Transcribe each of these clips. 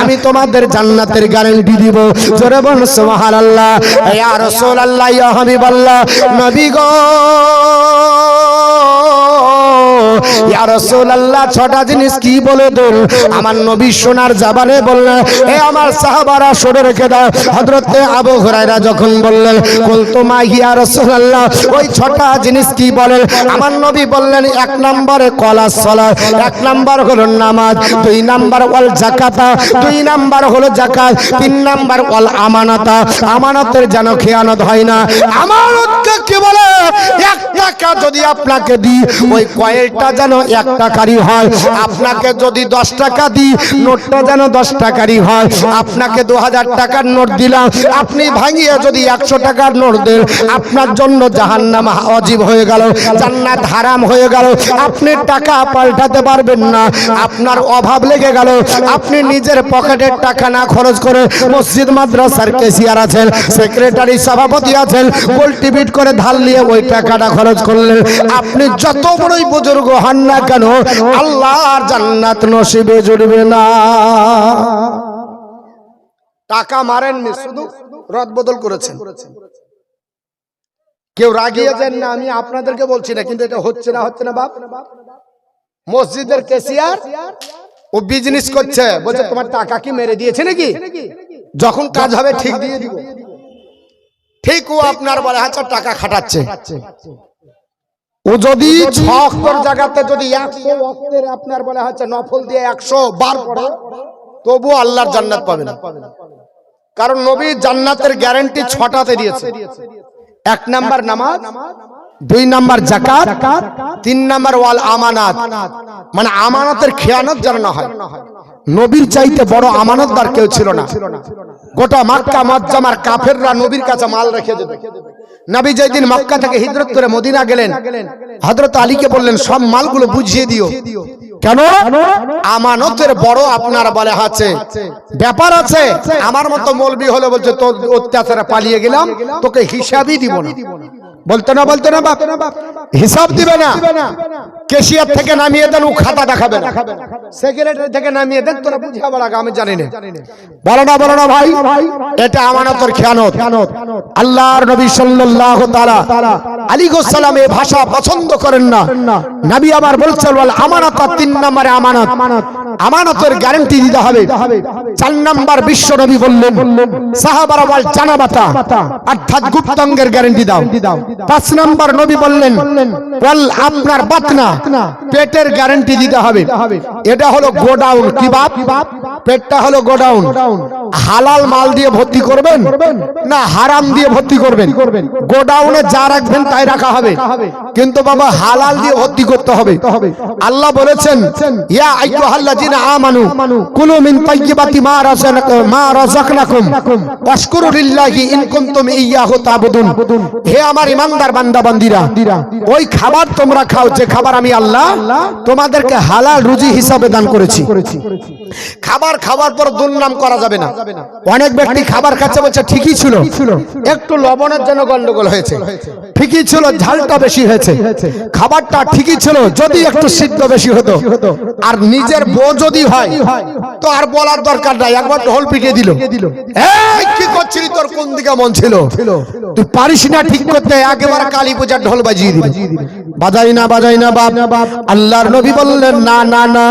আমি তোমাদের জান্নাতের গ্যারান্টি দিব। জোরে বলুন সুবহানাল্লাহ। ইয়া রাসূলুল্লাহ, ইয়া হাবিবাল্লাহ, নবী গো, ইয়া রাসূলুল্লাহ, ছটা জিনিস কি বলে দেন? আমার নবী সোনার জবানে বললেন, এ আমার সাহাবারা শুনে রেখে দাও। হযরতে আবু হুরায়রা যখন বললেন, কুলতু মা ইয়া রাসূলুল্লাহ, ওই ছটা জিনিস কি বলেন? আমার নবী বললেন, এক নম্বরে কলাস সালাত, এক নম্বর হলো নামাজ, দুই নম্বর ওয়াল যাকাতা, দুই নম্বর হলো যাকাত, তিন নম্বর ওয়াল আমানাতা, আমানতের যেন খেয়ানত হয় না। আমানতকে কি বলে? এক টাকা যদি আপনাকে দিই, ওই কয়েলটা যেন এক টাকারই হয়। আপনাকে যদি 10 টাকা দিই, নোটটা যেন 10 টাকারই হয়। আপনাকে 2000 টাকার নোট দিলাম, আপনি ভাঙিয়ে যদি 100 টাকার নোট দেন, আপনার জন্য জাহান্নাম ওয়াজিব হয়ে গেল, জান্নাত হারাম হয়ে গেল। আপনি টাকা পাল্টাতে পারবেন না, আপনার অভাব লেগে গেল। আপনি নিজের পকেটের টাকা না খরচ করে মসজিদ মাদ্রাসার ক্যাশিয়ার আছেন, সেক্রেটারি, সভাপতি আছেন, গোলটিবিট করে ধার নিয়ে ওই টাকাটা খরচ করলেন। আপনি যত বড়ই বুজুর্গ হন না কেন, আল্লাহর জান্নাত নসিবে জুড়বে না। টাকা মারেননি, শুধু রদ বদল করেছেন। কেউ রাগিয়েছেন না, আমি আপনাদেরকে বলছি না, কিন্তু এটা হচ্ছে না, হচ্ছে না বাপ। মসজিদের ক্যাশিয়ার ও বিজনেস করছে, বলছে তোমার টাকা কি মেরে দিয়েছে নাকি? যখন কাজ হবে ঠিক দিয়ে দিব। ঠিক ও আপনার বলে আচ্ছা টাকা খাটাচ্ছে। ও যদি 6 অক্টের জায়গাতে যদি 100 অক্টের আপনার বলে হচ্ছে নফল দিয়ে 100 বার পড়ে, তবু আল্লাহর জান্নাত পাবে না। কারণ নবী জান্নাতের গ্যারান্টি 6টাতে দিয়েছে। 1 নাম্বার নামাজ, 2 নাম্বার যাকাত, 3 নাম্বার ওয়াল আমানাত, মানে আমানতের খেয়ানত যেন না হয়। নবীর চাইতে বড় আমানতদার কেউ ছিল না। গোটা মক্কা মুআজ্জামার কাফেররা নবীর কাছে মাল রেখে যেত। নবী যেদিন মক্কা থেকে হিজরত করে মদিনা গেলেন, হযরত আলীকে বললেন সব মালগুলো বুঝিয়ে দিও। কেন? আমানতের বড় আপনার বলে আছে ব্যাপার আছে। আমার মতো মৌলবি হলে বলছে তোর অত্যাচারে পালিয়ে গেলাম, তোকে হিসাবই দিব না। বলতে না বলতে না বাপ, হিসাব দিবে না। ক্যাশিয়ার থেকে নামিয়ে দেন, ও খাতা দেখাবে না। সেক্রেটারি থেকে নামিয়ে দেন, তোরা বুঝা বলা, আমি জানি না। বলো না ভাই, এটা আমানতের খেয়ানত। আল্লাহর নবী সাল্লাল্লাহু তাআলা আলাইহি ওয়াসাল্লাম এই ভাষা পছন্দ করেন না। নবী আমার বলছেন ওয়াল আমানাত, 3 নম্বরে আমানত, আমানতের গ্যারান্টি দিতে হবে। 4 নাম্বার বিশ্ব নবী বললেন সাহাবারা ওয়াল জানাবাতা, অর্থাৎ গুপ্তাঙ্গের গ্যারান্টি দাও। 5 নাম্বার নবী বললেন ওয়াল আপনার বাতনা, পেটের গ্যারান্টি দিতে হবে। এটা হলো গোডাউন। কি বাপ? পেটটা হলো গোডাউন। হালাল মাল দিয়ে ভর্তি করবেন না হারাম দিয়ে ভর্তি করবেন? গোডাউনে যা রাখবেন তাই রাখা হবে, কিন্তু বাবা হালাল দিয়ে ভর্তি করতে হবে। আল্লাহ বলেছেন ইয়া আইয়ুহাল্লাযিনা আমানু কুলু মিন তাইয়্যিবাতি মা রাযাকনাকুম ওয়াশকুরু লিল্লাহি ইন কুনতুম ইয়্যাহু তা'বুদুন। হে আমার ইমানদার বান্দা বান্দীরা, ওই খাবার তোমরা খাও যে খাবার আমি আল্লাহ তোমাদেরকে হালাল রুজি হিসাবে দান করেছি। খাবার খাওয়ার পর দুর্নাম করা যাবে না। অনেক ব্যক্তি খাবার খাচ্ছে, বলছে ঠিকই ছিল, একটু লবণের জন্য গন্ডগোল হয়েছে, ঠিকই ছিল ঝালটা বেশি হয়েছে, খাবারটা ঠিকই ছিল যদি একটু সিদ্ধ বেশি হতো। আর নিজের বউ যদি হয় তো আর বলার দরকার নাই, একবার ঢোল পিটিয়ে দিল, এই কি করছিলি, তোর কোন দিকে মন ছিল, তুই পারিস না ঠিক করতে, একেবারে কালী পূজার ঢোল বাজিয়ে দিল। বাজাই না বাপ। আল্লাহর নবী বললেন না না না,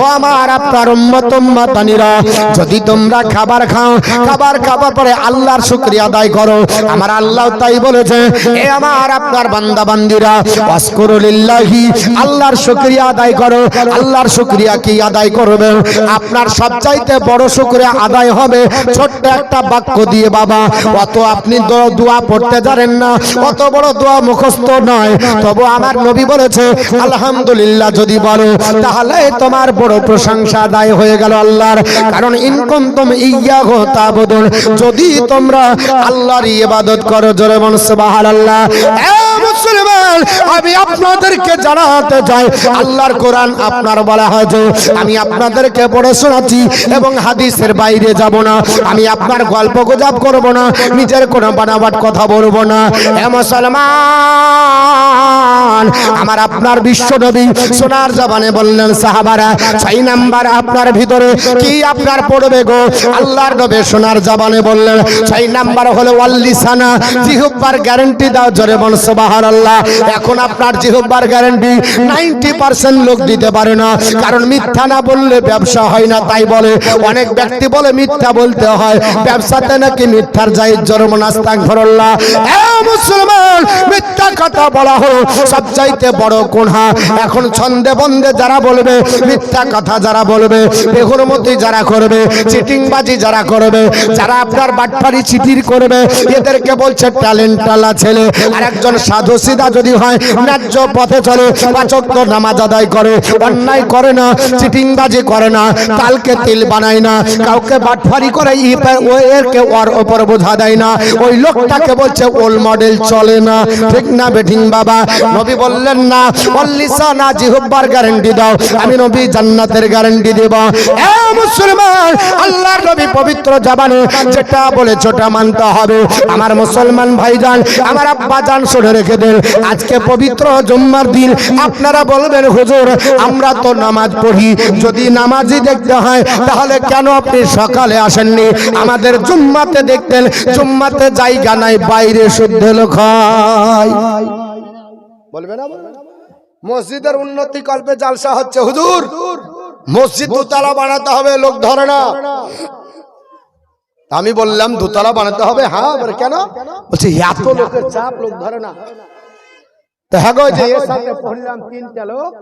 ও আমার আপনার উম্মত উম্মতানিরা, যদি তোমরা খাবার খাও, খাবার খাবার পরে আল্লাহর শুকরিয়া আদায় করো। আমার আল্লাহ তাই বলেছে, এ আমার আপনার বান্দা বান্দিরা, ওয়াশকুরু লিল্লাহি, আল্লাহর শুকরিয়া আদায় করো। আল্লাহর শুকরিয়া কি আদায় করবে? আপনার সবচাইতে বড় শুকরিয়া আদায় হবে ছোট্ট একটা বাক্য দিয়ে। বাবা, অত আপনি দোয়া পড়তে জানেন না, অত বড় দোয়া মুখস্থ নয়, তবু আমার নবী বলেছে আলহামদুলিল্লাহ যদি বলো, তাহলে তোমার বড় প্রশংসা আদায় হয়ে গেল আল্লাহর। কারণ ইন কুনতুম ইয়্যাহু তা'বুদুন, যদি তোমরা আল্লাহর ইবাদত করো। জোরে বল সুবহানাল্লাহ। এ মুসলমান, আমি আপনাদেরকে জানাতে চাই, আল্লাহর কোরআন আপনার বলা হয়েছে, আমি আপনাদেরকে পড়ে শোনাচ্ছি এবং হাদিসের বাইরে যাব না। আমি আপনার গল্প গুজব করব না, নিজের কোনো বানাবাট কথা বলবো না। এ মুসলমান, মুসলমান, আমার আপনার বিশ্ব নবী সোনার জবানে বললেন সাহাবারা 6 নাম্বার আপনার ভিতরে কি আপনার পড়বে গো? আল্লাহর নবী সোনার জবানে বললেন 6 নাম্বার হলো ওয়াল লিসানা, জিহ্বার গ্যারান্টি দাও, জোরে বল সুবহানাল্লাহ। এখন আপনার জিহ্বার গ্যারান্টি 90% লোক দিতে পারে না, কারণ মিথ্যা না বললে ব্যবসা হয় না, তাই বলে। অনেক ব্যক্তি বলে মিথ্যা বলতে হয়, ব্যবসাতে নাকি মিথ্যার জায়েজ, জোরে বল আস্তাগফিরুল্লাহ। এ মুসলমান, মিথ্যা কথা বলা হলো সবচাইতে বড় গুনাহ। এখন ছন্দে বন্দে যারা বলবে, মিথ্যা কথা যারা বলবে, বেহুরমতি যারা করবে, চিটিংবাজি যারা করবে, যারা আপনার বাটপারি চিটির করবে, এদেরকে বলছে ট্যালেন্টালা ছেলে। আর একজন সাধু সিধা যদি হয়, ন্যায্য পথে চলে, 5 ওয়াক্ত নামাজ আদায় করে, অন্যায় করে না, চিটিংবাজি করে না, কালকে তিল বানায় না, কাউকে বাটপারি করে এরকে ওর ওপর বোঝা দেয় না, ওই লোকটাকে বলছে ওল মডেল চলে না। ঠিক না বেঠিং বাবা? নবী বললেন না ওয়াল্লিসানা, জিহ্বার গ্যারান্টি দাও, আমি নবী জান্নাতের গ্যারান্টি দেব। এ মুসলমান, আল্লাহর নবী পবিত্র জবানে যেটা বলেছে ওটা মানতে হবে। আমার মুসলমান ভাইজান, আমার আব্বা জান, শুনে রেখে দেন, আজকে পবিত্র জুম্মার দিন আপনারা বলবেন হুজুর আমরা তো নামাজ পড়ি, যদি নামাজি দেখতে হয় তাহলে কেন আপনি সকালে আসেননি? আমাদের জুম্মাতে দেখতেন, জুম্মাতে জায়গা নাই, বাইরে শুদ্ধ লোক হয়। বলবে না? মসজিদের উন্নতি কল্পে জালসা হচ্ছে, হুজুর মসজিদ দোতলা বানাতে হবে, লোক ধরে না। আমি বললাম দোতলা বানাতে হবে, হ্যাঁ কেন? বলছে এত লোকের চাপ, লোক ধরে না। তো হ্যাঁ গো, যে এর সাথে পড়লাম 3টা লোক,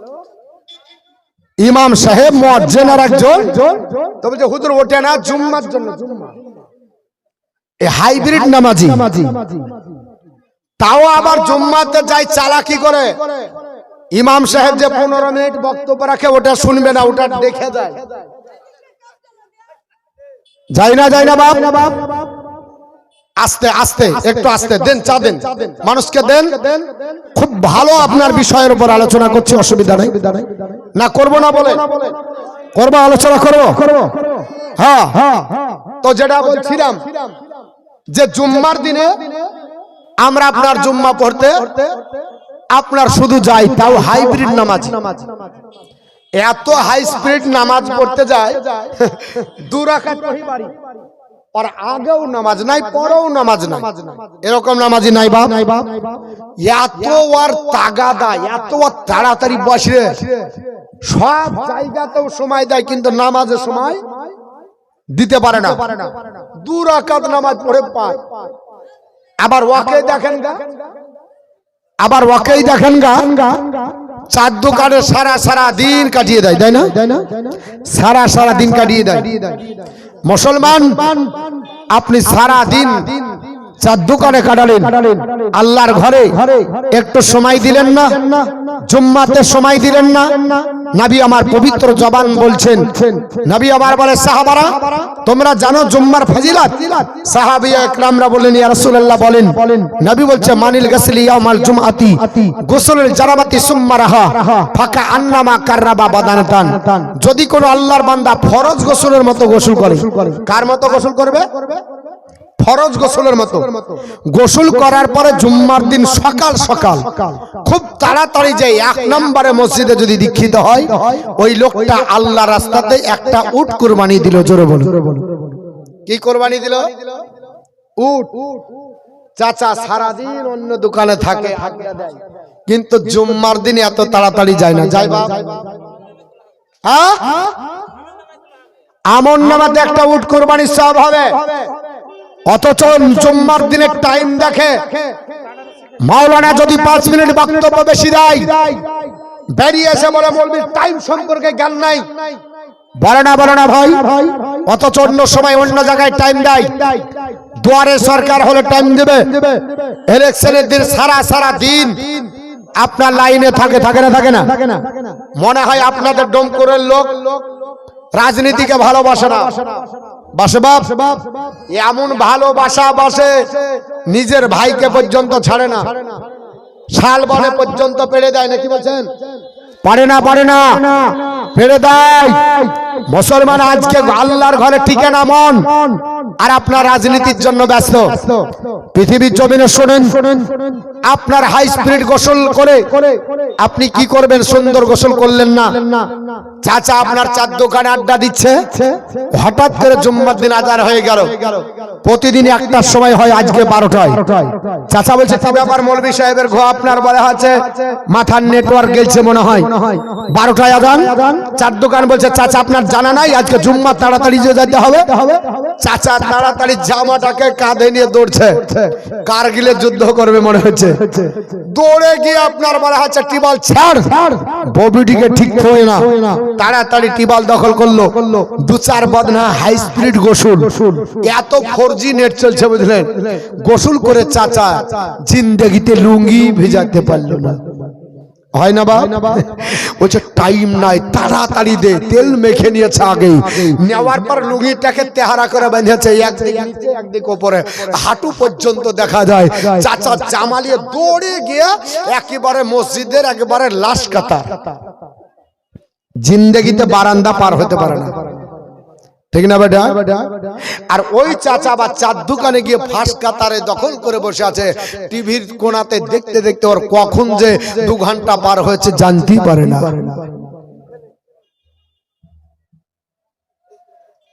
ইমাম সাহেব, মুয়াজ্জিন আর একজন, তো বলছে হুজুর ওঠে না জুম্মার জন্য, জুম্মা এ হাইব্রিড নামাজি, তাও আবার জুম্মাতে যায় চালাকি করে। ইমাম সাহেব যে 15 মিনিট বক্তব্য রাখে ওটা শুনবে না, ওটা দেখে যায়। যায় না, যায় না বাপ? আস্তে আস্তে, একটু আস্তে দেন, চা দেন, মানুষকে দেন। খুব ভালো আপনার বিষয়ের উপর আলোচনা করছি, অসুবিধা নেই না? করবো না বলে করবো, আলোচনা করবো। হ্যাঁ, তো যেটা বলছিলাম যে জুম্মার দিনে আমরা আপনার জুম্মা পড়তে আপনার শুধু যাই, তাও হাইব্রিড নামাজ। এত হাই স্পিড নামাজ পড়তে যায়, 2 রাকাত পড়ি বাড়ি, আর আগেও নামাজ নাই, পরেও নামাজ নাই, এরকম নামাজি নাই বাপ। এত আর তাগাদা, এত তাড়াতাড়ি বসে, সব জায়গাতেও সময় দেয়, কিন্তু নামাজে সময় দিতে পারে না। 2 রাকাত নামাজ পড়ে পায়। আবার ওয়াকে দেখেন গা, আবার ওয়াকেই দেখেন গা, 4 দোকানে সারা দিন কাটিয়ে দেয়, তাই না? সারা দিন কাটিয়ে দেয়। মুসলমান, আপনি সারা দিন 4 দোকানে কাটালেন, আল্লাহর ঘরে একটু সময় দিলেন না, জুম্মাতে সময় দিলেন না। নবী আমার পবিত্র জবান বলছেন, নবী আমার বলে সাহাবারা তোমরা জানো জুম্মার ফজিলত? সাহাবিয়া ইকরামরা বলেন ইয়া রাসূলুল্লাহ বলেন। নবী বলছে মানিল গাসলি ইয়াউমাল জুমআতি গোসলের জানাবাতি সুম্মা রাহা ফাকা আন্নামা কাররাবা বাদানাতান। যদি কোন আল্লাহর বান্দা ফরজ গোসলের মতো গোসল করে, কার মতো গোসল করবে? ফরজ গোসলের মতো গোসল করার পরে জুম্মার দিন সকাল সকাল খুব তাড়াতাড়ি যে 1 নম্বরে মসজিদে যদি দীক্ষিত হয়, ওই লোকটা আল্লাহ রাস্তাতে একটা উট কুরবানি দিল। জোরে বলো, কি কুরবানি দিল? উট। চাচা সারাদিন অন্য দোকানে থাকে, কিন্তু জুম্মার দিন এত তাড়াতাড়ি যায় না। যাই বাপ, হ্যাঁ আমন নামাতে একটা উট কুরবানির সওয়াব হবে, অথচ জুম্মার দিনের টাইম দেখে। মাওলানা যদি 5 মিনিট বক্তব্য বেশি দেয়, বেরিয়ে এসে বলে মৌলবীর টাইম সম্পর্কে জ্ঞান নাই, বলে না ভাই। অথচ অন্য সময় অন্য জায়গায় টাইম দেয়। দুয়ারে সরকার হলে টাইম দেবে, ইলেকশনের দিন সারা দিন আপনার লাইনে থাকে না? মনে হয় আপনাদের ডোমকুরের লোক রাজনীতিকে ভালোবাসে না, বাসে বাপ, এমন ভালোবাসা বাসে নিজের ভাইকে পর্যন্ত ছাড়ে না, শাল বনে পর্যন্ত পেড়ে দেয়। নাকি বলছেন? পারে না পেড়ে দেয়। মুসলমান আজকে আল্লাহর ঘরে টিকে না মন, আর আপনার রাজনীতির জন্য ব্যস্ত। পৃথিবীর জমিনে শোনেন, আপনার হাই স্পিড গোসল করে আপনি কি করবেন? সুন্দর গোসল করলেন না, চাচা আপনার চার দোকানে আড্ডা দিচ্ছে, হঠাৎ করে জুম্মার দিন আজান হয়ে গেল। প্রতিদিন একটার সময় হয়, আজকে 12টায়। চাচা বলছে কি ব্যাপার মৌলভী সাহেবের ঘো আপনার বলা আছে মাথার নেটওয়ার্ক গেছে মনে হয়, 12টায় আজান। চার দোকান বলছে চাচা আপনার জানা নাই আজকে জুম্মা, তাড়াতাড়ি যেতে হবে। চাচা তাড়াতাড়ি জামাটাকে কাঁধে নিয়ে দৌড়ছে, কারগিলের যুদ্ধ করবে মনে হচ্ছে। দৌড়ে গিয়ে আপনার বলা হচ্ছে টিবল ছাড়, ববিটিকে ঠিক হয় না, তাড়াতাড়ি টিবল দখল করলো। 2-4 বদনা হাই স্পিড গোসল, এত 4G নেট চলছে বুঝলেন। গোসল করে চাচা জিন্দেগিতে লুঙ্গি ভিজাতে পারলো না। হয় না বা? বলছে টাইম নাই, তাড়াতাড়ি দে। তেল মেখে নিয়েছে আগেই, নেওয়ার পর লুঙ্গিটাকে তেহারা করে বেঁধেছে, একদিক নিচে একদিক উপরে, হাঁটু পর্যন্ত দেখা যায়। চাচা জামালিয়ে দৌড়ে গিয়ে একেবারে মসজিদের একেবারে লাশ কাতা। জিন্দেগিতে বারান্দা পার হতে পারে না, ঠিক না বেটা? আর ওই চাচা বা চার দোকানে গিয়ে ফাঁস কাতারে দখল করে বসে আছে, টিভির কোণাতে দেখতে দেখতে ওর কখন যে 2 ঘন্টা পার হয়েছে জানতেই পারে না।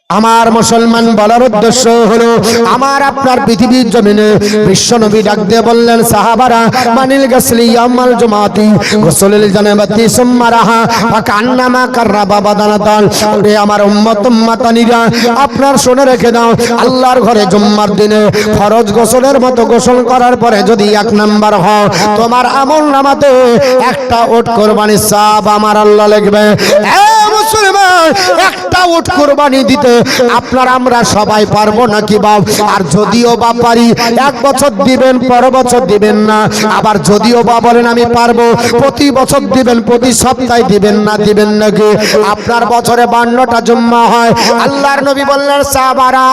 আমার মুসলমান বলার উদ্দেশ্য হলো, আমার আপনার পৃথিবীর জমিনে বিশ্ব নবী ডাক দিয়ে বললেন সাহাবারা মানিল গাসলি ইয়ামাল জুমাতি গোসলিল জানাবাতি সুম্মা রাহা ফাকান্নামা কাররাবা বাদানাতান। ওরে আমার উম্মত উম্মাতানিরা, আপনার শুনে রেখে দাও, আল্লাহর ঘরে জুম্মার দিনে ফরজ গোসলের মতো গোসল করার পরে যদি 1 নাম্বার হও, তোমার আমলনামাতে একটা উট কুরবানির সওয়াব আমার আল্লাহ লিখবে। এ মুসলমান, একটা উট কুরবানি দিতে আপনার আমরা সবাই পারবো নাকি বাপ? আর যদিও বা পারি, 1 বছর দিবেন, পর বছর দিবেন না। আবার যদিও বা বলেন আমি পারবো, প্রতি বছর দিবেন, প্রতি সপ্তাহে দিবেন না, দিবেন নাকি? আপনার বছরে 52টা জুম্মা হয়। আল্লাহর নবী বললেন সাহাবারা,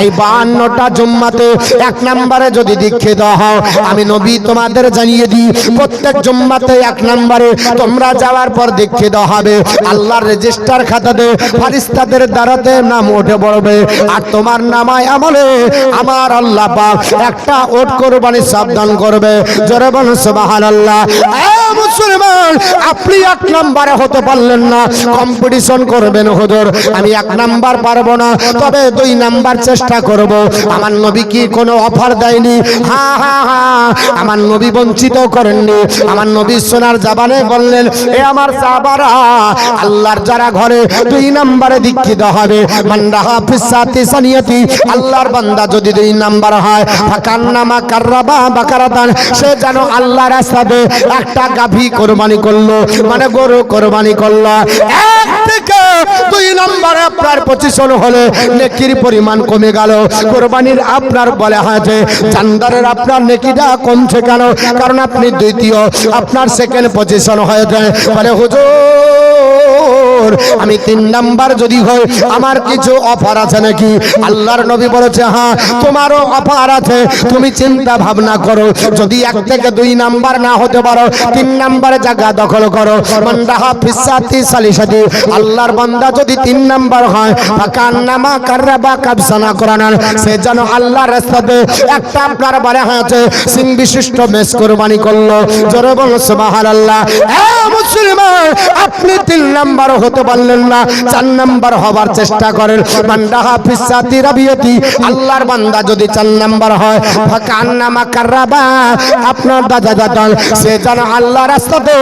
এই 52টা জুম্মাতে 1 নম্বরে যদি দীক্ষিত হও, আমি নবী তোমাদের জানিয়ে দিই, প্রত্যেক জুম্মাতে 1 নম্বরে তোমরা যাওয়ার পর দীক্ষিত হবে। আল্লাহর রেজিস্টার খাতাতে ফেরেশতাদের দ্বারাতে নাম উঠে পড়বে, আর তোমার নামায় আমলে আমার আল্লাহ পাক একটা উট কুরবানির সাবধান করবে। জোরে বলুন সুবহানাল্লাহ। মুসলমান, আপনি 1 নম্বরে হতে পারলেন না, কম্পিটিশন করবেন হুজুর আমি 1 নাম্বার পারবো না, তবে 2 নাম্বার চেষ্টা করব। আমার নবী কি কোনো অফার দেয়নি? হ্যাঁ হ্যাঁ হ্যাঁ, আমার নবী বঞ্চিত করেননি। আমার নবী সোনার জবানে বললেন, এ আমার সাহাবারা, আল্লাহর যারা ঘরে 2 নম্বরে দীক্ষিত হবে, বান্দা হাফিজ সাথী সানিয়াতি, আল্লাহর বান্দা যদি 2 নাম্বার হয়, ফাকান্নামা কাররাবা বাকারাতান, সে যেন আল্লাহর রাস্তাতে একটা গাভী কুরবানি করলো, মানে গরু কুরবানি করলো। 1 থেকে 2 নম্বরে আপনার পজিশন হলে নেকির পরিমাণ কমে গেল। কুরবানির আপনার বলা হয়েছে জানদারের আপনার নেকিটা কমছে কেন? কারণ আপনি দ্বিতীয়, আপনার সেকেন্ড পজিশন হয়ে যায়। বলে হুজুর আমি 3 নাম্বার যদি হই, আমার কিছু অফার আছে নাকি? আল্লাহর নবী বলেছে হ্যাঁ, তোমারও অফার আছে। তুমি চিন্তা ভাবনা করো, যদি 1 থেকে 2 নাম্বার না হতে পারো, 3 নাম্বারে জায়গা দখল করো। বান্দা হাফিজ সাথী সালিসাতি, আল্লাহর বান্দা যদি 3 নাম্বার হয়, ফাকান্নামা কাররাবা কাবসানা কোরআন, সে যেন আল্লাহর রাস্তাতে একটা আপনার বলে হয়েছে সিং বিশিষ্ট মেস কুরবানি করলো। জোরে বলুন সুবহানাল্লাহ। এ মুসলমান, আপনি 3 নাম্বার হতে পারলেন না, 4 নাম্বার হবার চেষ্টা করেন। বান্দা হাফিজ সাথী রাবিয়াতি, আল্লাহর বান্দা যদি 4 নাম্বার হয়, ফাকান্নামা কাররাবা, আপনার দাদা দাদা, সে যেন আল্লাহর রাস্তাতে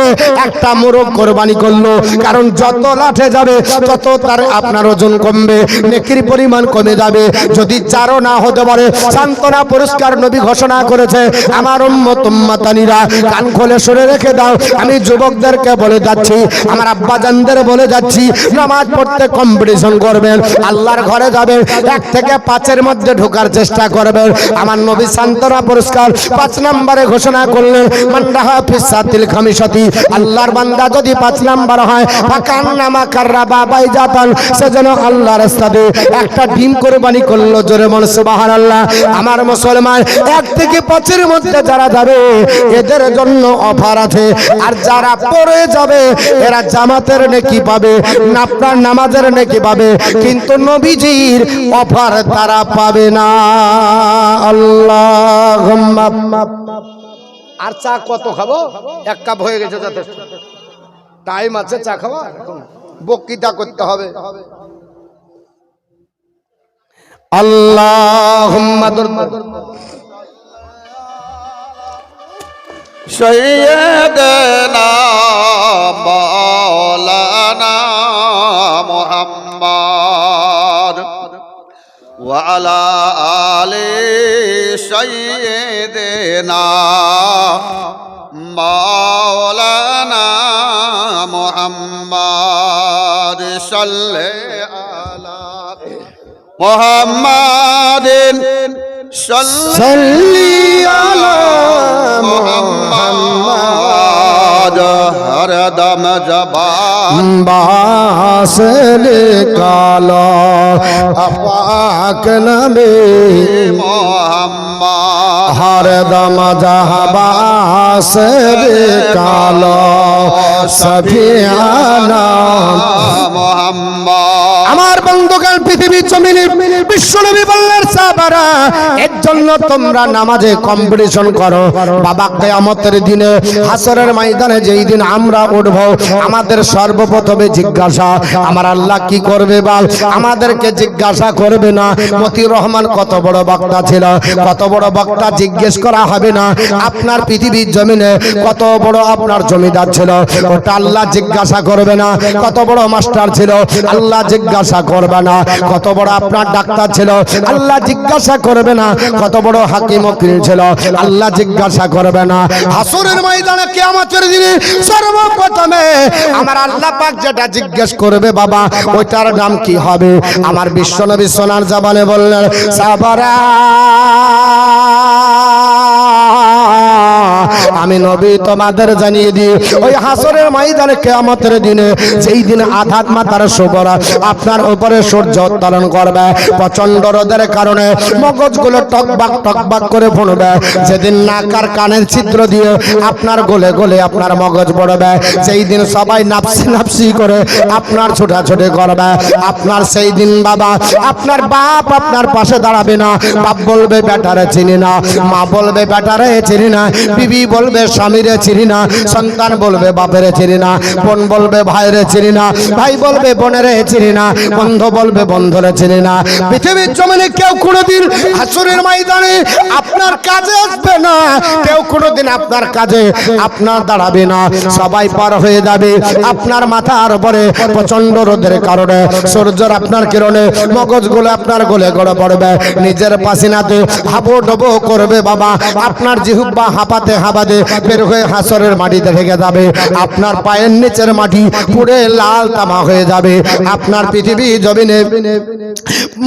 একটা মোরগ কুরবানি করলো। কারণ যত লাঠে যাবে তত তার আপনার ওজন কমবে, নেকির পরিমাণ কমে যাবে। যদি 4ও না হতে পারে, সান্তনা পুরস্কার নবী ঘোষণা করেছে। আমার উম্মত উম্মাতানিরা কান খুলে শুনে রেখে দাও, আমি যুবকদেরকে বলে যাচ্ছি, আমার আব্বাজানদের বলে যাচ্ছি, নামাজ পড়তে কম্পিটিশন করবেন, আল্লাহর ঘরে যাবেন, 1 থেকে 5-এর মধ্যে ঢোকার চেষ্টা করবেন। আমার নবী সান্তনা পুরস্কার 5 নম্বরে ঘোষণা করলেন, বান্দা হাফিজ সাতিল খামিসাতি, আল্লাহর বান্দা যদি 5 নাম্বার হয়, ফাকান্নামা কাররাবা বাইজাতান, সে যেন আল্লাহর রাস্তাতে একটা ডিম কুরবানি করলো। জোরে বল সুবহানাল্লাহ। আমার মুসলমান, 1 থেকে 5-এর মধ্যে যারা যাবে এদের জন্য অফার আছে, আর যারা পড়ে যাবে এরা জামাতের নেকি পাবে, না আপনার নামাজের নেকি পাবে, কিন্তু নবীজির অফার তারা পাবে না। আল্লাহুম্মা। আর চা কত খাবো? এক কাপ হয়ে গেছে যথেষ্ট। টাইম আছে চা খাওয়া, বক্তৃতা করতে হবে। আল্লাহুম্মা সৈয়দনা মাওলানা মুহাম্মদ ওয়া আলা আলি সৈয়দনা মাওলানা মুহাম্মদ সাল্লাল্লাহু আলা মুহাম্মাদিন সাল্লি আলা মুহাম্মাদ হর দম জবান বাস নিকালো আপাক নবী মুহাম্মদ হর দম জবাস নিকালো সফিয়ানা মুহাম্মদ। আমার বন্ধুগণ, পৃথিবীর জমিনে বিশ্বনবী বললেন সাহাবারা, এর জন্য তোমরা নামাজে কম্পিটিশন করো বাবা। কিয়ামতের দিনে হাসরের ময়দানে যেই দিন আমরা উঠব, আমাদের সর্বপ্রথমে জিজ্ঞাসা আমার আল্লাহ কি করবে? বল, আমাদেরকে জিজ্ঞাসা করবে না মতিউর রহমান কত বড় বক্তা ছিল, কত বড় বক্তা জিজ্ঞেস করা হবে না আপনার পৃথিবীর জমিনে কত বড় আপনার জমিদার ছিল, ওটা আল্লাহ জিজ্ঞাসা করবে না। কত বড় মাস্টার ছিল, আল্লাহ জিজ্ঞাসা করবে না। কত বড় আপনার ডাক্তার ছিল, আল্লাহ জিজ্ঞাসা করবে না। কত বড় হাকিম ওকিল ছিল, আল্লাহ জিজ্ঞাসা করবে না। হাসরের ময়দানে কিয়ামতের দিনে সর্বপ্রথমে আমার আল্লাহ পাক যেটা জিজ্ঞেস করবে বাবা, ওইটার নাম কি হবে? আমার বিশ্বনবী সোনার জবানে বললেন সাহাবারা, আমি নবী তোমাদের জানিয়ে দিই, ওই হাসরের ময়দানে কিয়ামতের দিনে যেই দিন আধাত মাতার সুবরা আপনার উপরে সূর্য উত্তোলন করবে, প্রচন্ড রোদের কারণে মগজগুলো টকবাক করে ফুটবে, যেদিন নাক আর কানের ছিদ্র দিয়ে আপনার গলে গলে আপনার মগজ পড়বে, যেই দিন সবাই নাপসি নাপসি করে আপনার ছোটাছুটি করবে, আপনার সেই দিন বাবা আপনার বাপ আপনার পাশে দাঁড়াবে না। বাপ বলবে বেটারে চিনি না, মা বলবে বেটারে চিনি না, বিবি বলবে স্বামীরে চিনি না, সন্তান বলবে বাপেরে চিনি না, বোন বলবে ভাইরে চিনি না, ভাই বলবে বোনেরে চিনি না, বন্ধু বলবে বন্ধুরে চিনি না। পৃথিবীর জমিনে কেউ কোনোদিন হাসরের ময়দানে আপনার কাজে আসবে না, কেউ কোনোদিন আপনার কাজে আপনার দাঁড়াবে না। সবাই পার হয়ে যাবে আপনার মাথার উপরে প্রচন্ড রোদের কারণে সূর্যের আপনার কিরণে মগজগুলো আপনার গলে গড়ে পড়বে, নিজের পাসিনাতে হাবো ডবো করবে বাবা, আপনার জিহ্বা হাঁপাতে হাঁপাতে বের হয়ে হাসরের মাটিতে ঢেকে যাবে, আপনার পায়ের নিচের মাটি পুড়ে লাল তামা হয়ে যাবে, আপনার পৃথিবী জমিনে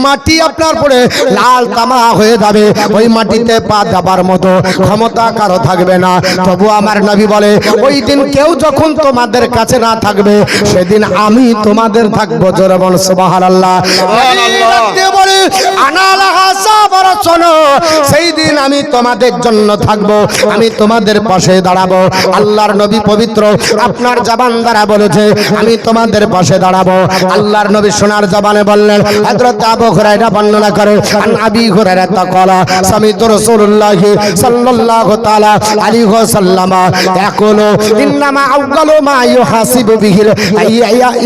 মাটি আপনার পড়ে লাল তামা হয়ে যাবে, ওই মাটিতে পা দেবার মতো ক্ষমতা কারো থাকবে না। তবু আমার নবী বলে, ওই দিন কেউ যখন তোমাদের কাছে না থাকবে, সেদিন আমি তোমাদের থাকবো। জোরে বল সুবহানাল্লাহ। বলে সেই দিন আমি তোমাদের জন্য থাকবো, আমি তোমাদের পাশে দাঁড়াবো। আল্লাহর নবী পবিত্র আপনার জবান দ্বারা বলেছে আমি তোমাদের পাশে দাঁড়াবো। আল্লাহর নবী সোনার জবানে বললেন, হযরত আবু হুরায়রা বর্ণনা করে, আন আবি হুরায়রা তাকালা সামিতু রাসূলুল্লাহ সাল্লাল্লাহু তাআলা আলাইহি ওয়াসাল্লাম ইয়াকুলু ইন্নামা আউগালু মা ইউহাসিবু বিহিল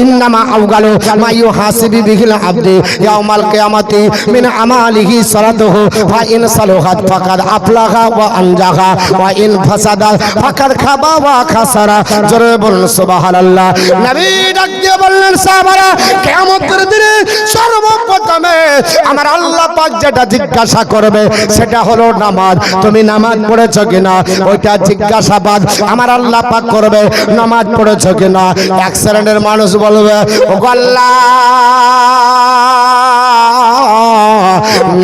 ইন্নামা আউগালু মা ইউহাসিবু বিহিল আবদি ইয়াউমাল কিয়ামাতি মিন আমালিহি সালাতুহু ফা ইন সালাহাত ফাকাদ আফলাহা ওয়া আনজাহা ওয়া ইন ফাসাদা ফাকাদ খাবা ওয়া খাসারা। জোরে বলুন সুবহানাল্লাহ। নবী ডাক দিয়ে বললেন, সাহাবারা, কিয়ামতের দিনে সর্বপ্রথমে আমার আল্লাহ পাক যেটা জিজ্ঞাসা করবে সেটা হলো নামাজ। তুমি নামাজ পড়েছো কিনা, ওইটা জিজ্ঞাসাবাদ আমার আল্লাহ পাক করবে। নামাজ পড়েছো কিনা? এক শ্রেণীর মানুষ বলবে, ও আল্লাহ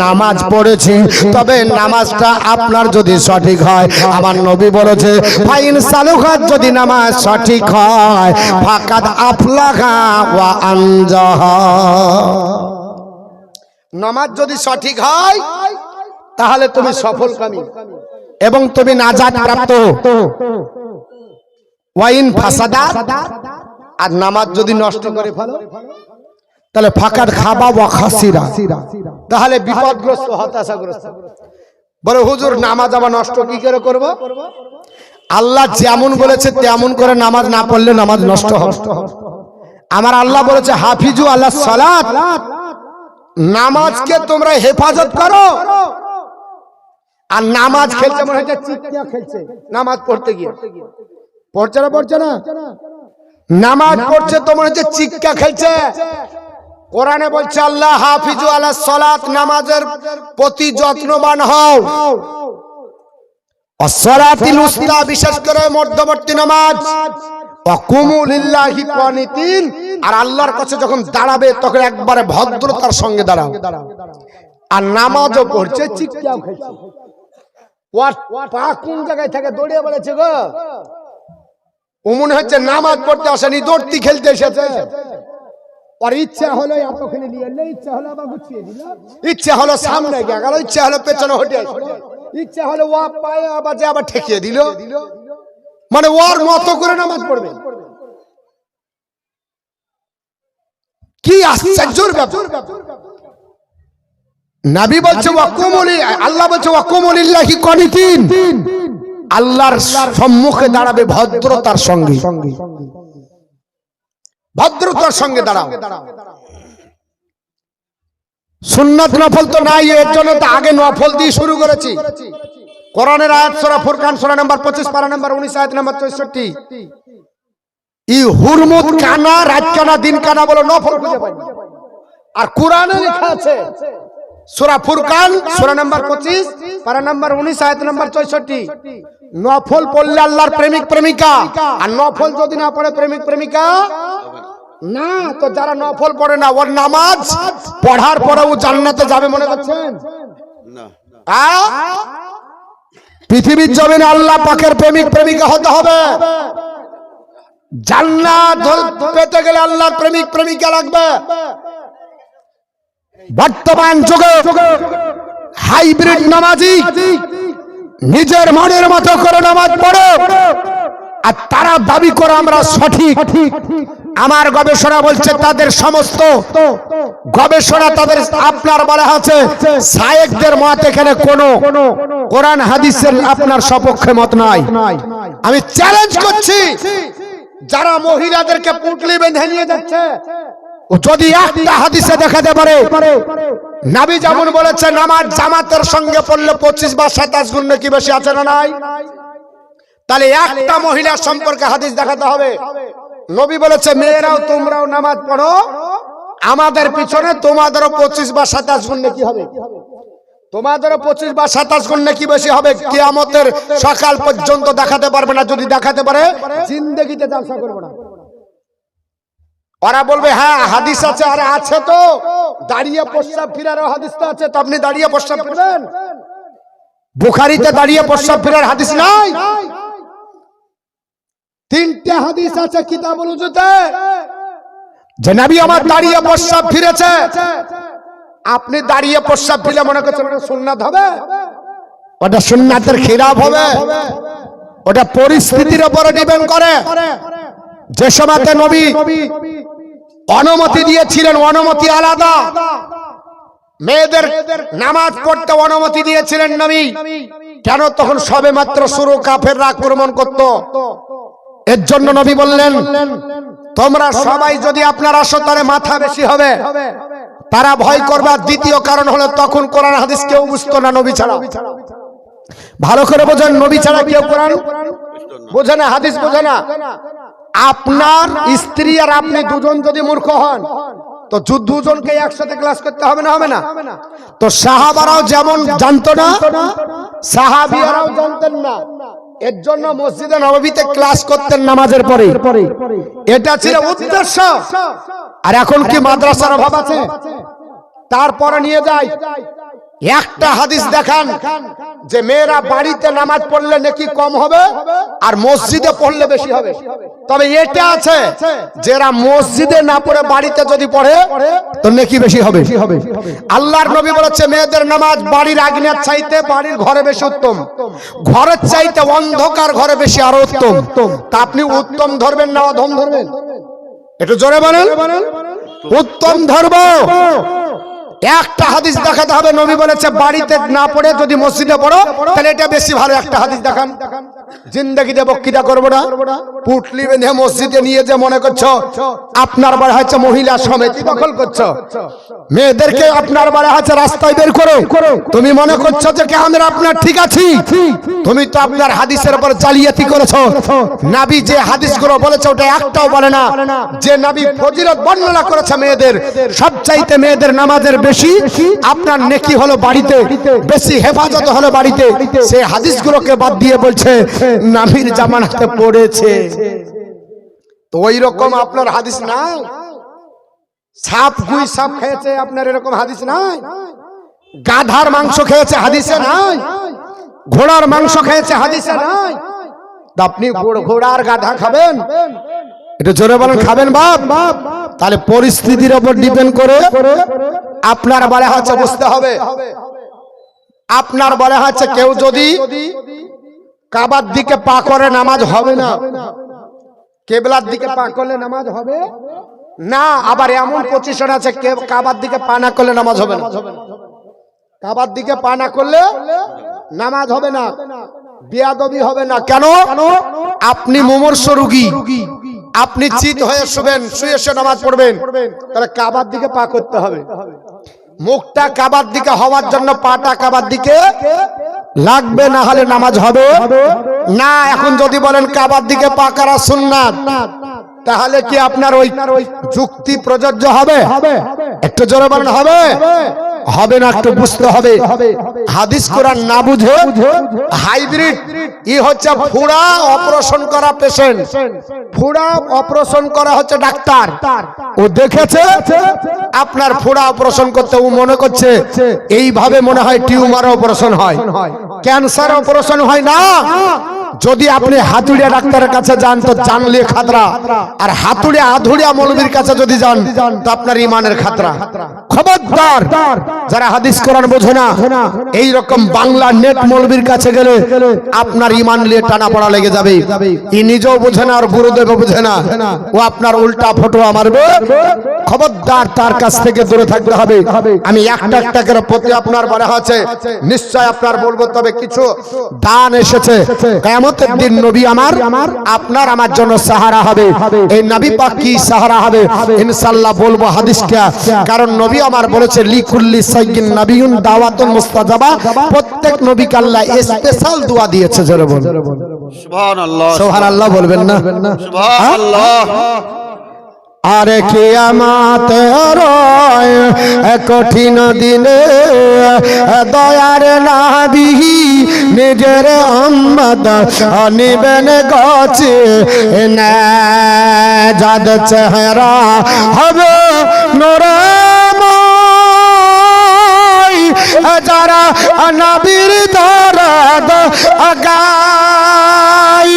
নামাজ পড়েছি, তবে নামাজটা আপনার যদি সঠিক হয়, আমার নবী বলেছে ফাইন সালুহাত, যদি নামাজ সঠিক হয় ফাকাদ আফলাহা ওয়া আনজাহা। নামাজ যদি সঠিক হয় তাহলে তুমি সফলকামী এবং তুমি নাজাত প্রাপ্ত। ওয়াইন ফাসাদা, আর নামাজ যদি নষ্ট করে ফেলো তাহলে ফাকাদ খাবা ওয়া খাসিরা, তাহলে বিপদগ্রস্ত হতাশাগ্রস্ত। বলে হুজুর নামাজ আবার নষ্ট কি করে করব? আল্লাহ যেমন বলেছে তেমন করে নামাজ না পড়লে নামাজ নষ্ট হবে। আমার আল্লাহ বলেছে হাফিজু আলাস সালাত, নামাজকে তোমরা হেফাজত করো। আর নামাজ খেলছে মনে হচ্ছে চিৎকা খেলছে নামাজ পড়তে গিয়ে, পড়ছে না পড়ছে না, নামাজ পড়ছে তো মনে হচ্ছে চিৎকা খেলছে। কোরআনে বলছে আল্লাহ হাফিজু আলাস সালাত, নামাজের প্রতি যত্নবান হও। আসসালাতিল উস্তা, বিশেষ করে মধ্যবর্তী নামাজ। ওয়াকুমু লিল্লাহি কানিতিন, আর আল্লাহর কাছে যখন দাঁড়াবে তখন একবারে ভদ্রতার সঙ্গে দাঁড়াও। আর নামাজও পড়ছে চিৎকাও খেলছে। পা কোন জায়গায় থেকে দৌড়িয়ে বেড়েছে গো? ও মনে হচ্ছে নামাজ পড়তে আসেনি, দৌড়তি খেলতে এসেছে। আর ইচ্ছা হলো এতখানি নিয়ে এলে, ইচ্ছা হলো আবার গুছিয়ে দিল, ইচ্ছা হলো সামনে গেল, ইচ্ছা হলো পেছনে হটে আসলো, ইচ্ছা হলো ওয়া পায়ে আবার ঠেকিয়ে দিল। মানে ওর মতো করে নামাজ পড়বে। কি আশ্চর্যের ব্যাপার! নবী বলছে ওয়াকুমুলি, আল্লাহ বলছে ওয়াকুমুলিল্লাহি কানিতিন, আল্লাহর সম্মুখে দাঁড়াবে ভদ্রতার সঙ্গে, ভদ্রতার সঙ্গে দাঁড়াও। সুন্নাত নফল তো নাই, এর জন্য তো আগে নফল দিয়ে শুরু করেছি। কোরআনের আয়াত সূরা ফুরকান সূরা নাম্বার 25 পারা নাম্বার 19 আয়াত নাম্বার 64, ই হুরমত কানা, রাত কানা, দিন কানা বলো নফল খুঁজে পাই। আর কোরআনে লেখা আছে সূরা ফুরকান সূরা নাম্বার 25 পারা নাম্বার 19 আয়াত নাম্বার 64, নফল পড়লে আল্লাহর প্রেমিক প্রেমিকা, আর নফল যদি না পড়ে প্রেমিক প্রেমিকা না। তো যারা নফল পড়ে না, ওর নামাজ পড়ার পরে ও জান্নাতে যাবে মনে করছেন? না। পৃথিবীর জমিনে আল্লাহ পাকের প্রেমিক প্রেমিকা হতে হবে। জান্নাত পেতে গেলে আল্লাহর প্রেমিক প্রেমিকা লাগবে। বর্তমান যুগে হাইব্রিড নামাজি নিজের মনের মতো করে নামাজ পড়ে, আর তারা দাবি করে আমরা সঠিক। আমার গবেষণা বলছে তাদের সমস্ত গবেষণা তাদের আপনার বলা আছে শায়েখদের মত, এখানে কোনো কোরআন হাদিসের আপনার সপক্ষে মত নাই। আমি চ্যালেঞ্জ করছি যারা মহিলাদেরকে পুটলি বেঁধে নিয়ে যাচ্ছে, যদি একটা হাদিসে দেখাতে পারে নবী যেমন বলেছে নামাজ জামাতের সঙ্গে পড়লে 25 বা 27 গুণ নাকি বেশি আছে না নাই, তাহলে একটা মহিলার সম্পর্কে হাদিস দেখাতে হবে। নবী বলেছে মেয়েরাও তোমরাও নামাজ পড়ো, আমাদের পিছনে তোমাদেরও 25 বা 27 গুণ নাকি হবে, তোমাদেরও 25 বা 27 গুণ নাকি বেশি হবে। কিয়ামতের সকাল পর্যন্ত দেখাতে পারবে না, যদি দেখাতে পারে জিন্দেগিতে জালসা করবে না। ওরা বলবে হ্যাঁ হাদিস আছে, আরে আছে তো, দাঁড়িয়ে প্রস্রাব ফিরারও হাদিস তো আছে, তো আপনি দাঁড়িয়ে প্রস্রাব ফিরবেন? বুখারীতে দাঁড়িয়ে প্রস্রাব ফিরার হাদিস নাই। 3টে হাদিস আছে কিতাবুল উযুতে যে নবী আমার দাঁড়িয়ে প্রস্রাব ফিরেছে। আপনি দাঁড়িয়ে প্রস্রাব ফিরে মনে করছেন ওটা সুন্নাত হবে? ওটা সুন্নাতের খিলাফ হবে। ওটা পরিস্থিতির উপরে ডিপেন্ড করে। যে সময়তে নবী অনুমতি দিয়েছিলেন, অনুমতি আলাদা। মেয়েদের নামাজ পড়তে অনুমতি দিয়েছিলেন নবী, কেন? তখন সবে মাত্র শুরু, কাফেররা আক্রমণ করত। এর জন্য নবী বললেন তোমরা সবাই যদি আপনার আসো তাহলে মাথা বেশি হবে, তারা ভয় করবে। দ্বিতীয় কারণ হলো তখন কোরআন হাদিস কেউ বুঝতো না নবী ছাড়া। ভালো করে বোঝেন, নবী ছাড়া কেউ কোরআন বোঝে না, হাদিস বোঝে না। আপনার স্ত্রী আর আপনি দুজন যদি মূর্খ হন তো দুজনকে একসাথে ক্লাস করতে হবে না, হবে না? তো সাহাবারাও যেমন জানতো না, সাহাবীরাও জানতেন না। এর জন্য মসজিদে নববীতে ক্লাস করতেন নামাজের পরে, এটা ছিল উদ্দেশ্য। আর এখন কি মাদ্রাসার অভাব আছে? তারপরে নিয়ে যায় একটা হাদিস দেখান যে মেয়েরা বাড়িতে নামাজ পড়লে নাকি কম হবে আর মসজিদে পড়লে বেশি হবে। তবে এটা আছে যারা মসজিদে না পড়ে বাড়িতে যদি পড়ে তো নাকি বেশি হবে। আল্লাহর নবী বলেছে মেয়েদের নামাজ বাড়ির আগ্নেয়ার চাইতে বাড়ির ঘরে বেশি উত্তম, ঘরের চাইতে অন্ধকার ঘরে বেশি আরো উত্তম। তা আপনি উত্তম ধরবেন না অধম ধরবেন? একটু জোরে বলেন। উত্তম ধর্ম একটা হাদিস দেখাতে হবে, নবী বলেছে বাড়িতে না পড়ে যদি মসজিদে পড়ো তাহলে এটা বেশি ভালো। একটা হাদিস দেখান। জিন্দেগিতে বক্তৃতা করবো না, পুটলি বেঁধে মসজিদে নিয়ে যে মনে করছো আপনার বাড়ি হচ্ছে মহিলা সমিতি দখল করছো, মেয়েদেরকে আপনার বাড়ি হচ্ছে রাস্তায় বের করো, তুমি মনে করছো যে কে আমরা আপনার ঠিক আছি, তুমি তো আপনার হাদিসের উপর জালিয়াতি করেছো। নবী যে হাদিসগুলো বলেছে ওটা একটাও বলে না। যে নবী ফজিলত বর্ণনা করেছে মেয়েদের, সবচাইতে মেয়েদের নামাজের বেশি আপনার নেকি হলো বাড়িতে, বেশি হেফাজত হলো বাড়িতে, সেই হাদিসগুলোকে বাদ দিয়ে বলছে নবীর জামানাতে পড়েছে। তো ওই রকম আপনার হাদিস নাই। সাপ গুই সাপ খেয়েছে আপনার এরকম হাদিস নাই। গাধার মাংস খেয়েছে হাদিসে নাই। ঘোড়ার মাংস খেয়েছে হাদিসে নাই। আপনি ঘোড়ার গাধা খাবেন? এটা জোরে বলেন, খাবেন বাপ? তাহলে পরিস্থিতির উপর ডিপেন্ড করে আপনার বলা হচ্ছে বুঝতে হবে। আপনার বলা হচ্ছে কেউ যদি কাবার দিকে পা করে নামাজ হবে না, কেবলার দিকে পা করলে নামাজ হবে না। আবার এমন পজিশন আছে কাবার দিকে পা না করলে নামাজ হবে না। কাবার দিকে পা না করলে নামাজ হবে না, বিয়াদবি হবে না। কেন? আপনি মুমূর্ষ রোগী, আপনি চিত হয়ে শুবেন, শুয়ে শুয়ে নামাজ পড়বেন, তাহলে কাবার দিকে পা করতে হবে। মুখটা কাবার দিকে হওয়ার জন্য পাটা কাবার দিকে লাগবে, না হলে নামাজ হবে না। এখন যদি বলেন কাবার দিকে পা করা সুন্নাত, তাহলে কি আপনার ওই যুক্তি প্রযোজ্য হবে? একটু জোরে বলেন, হবে? হবে না, একটু বুঝতে হবে। হাদিস কোরআন না বুঝে হাইব্রিড ই হচ্ছে ফুড়া অপারেশন করা পেশেন্ট, ফুড়া অপারেশন করা হচ্ছে ডাক্তার। ও দেখেছে আপনার ফুড়া অপারেশন করতে, ও মনে করছে এইভাবে মনে হয় টিউমার অপারেশন হয়, ক্যান্সার অপারেশন হয় না। যদি আপনি হাতুড়িয়া ডাক্তারের কাছে যান তো জানলে খাতরা, আর হাতুড়িয়া আধুড়িয়া মৌলবীর কাছে যদি যান তো আপনার ইমানের খাতরা। খবরদার যারা হাদিস কোরআন বোঝে না, এই রকম বাংলা নেট মৌলবীর কাছে গেলে আপনার ইমান নিয়ে টানা পড়া লেগে যাবে। ই নিজেও বোঝে না আর গুরুদেব বোঝে না, ও আপনার উল্টা ফটোয়া মারবে। খবরদার তার কাছ থেকে দূরে থাকতে হবে। আমি একটা একটা করে প্রতি আপনার বলা আছে, নিশ্চয় আপনার বলবো। তবে কিছু দান এসেছে, কিয়ামতের দিন নবী আমার আপনার আমার জন্য সাহারা হবে। এই নবী পাক কি সাহারা হবে ইনশাআল্লাহ বলবো হাদিসটা। কারণ নবী আমার বলেছে লিকুল্লি সাইয়্যিন নাবিয়ুন দাওয়াতুন মুস্তাজাবা, প্রত্যেক নবীকে আল্লাহ স্পেশাল দোয়া দিয়েছে। জোরে বলুন সুবহানাল্লাহ। সুবহানাল্লাহ বলবেন না? সুবহানাল্লাহ। আরে কিয়ামতের কঠিন দিনে দয়ার নবী নিজের উম্মত নিবেন গছে না, যাদ চেহারা হবে নূরময়, যারা নবীর দরদ গায়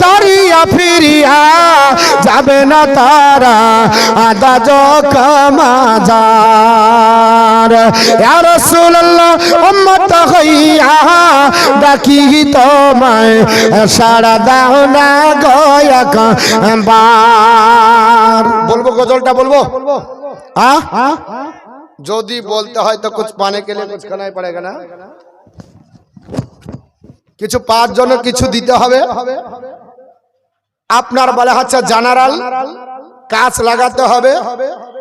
দাঁড়িয়া ফিরিয়া যাবে না তারা আদাজ কামাজার। ইয়া রাসূলুল্লাহ উম্মত হইয়া ডাকি তোমায়, সাড়া দাও না গয়াকবার। বলবো গজলটা বলবো? যদি বলতে হয় তো কুছ পানে কে লিয়ে কুছ খানা হি পড়েগা না। কিছু পাওয়ার জন্য কিছু দিতে হবে। আপনার বলা হচ্ছে জেনারেল কাজ লাগাতে হবে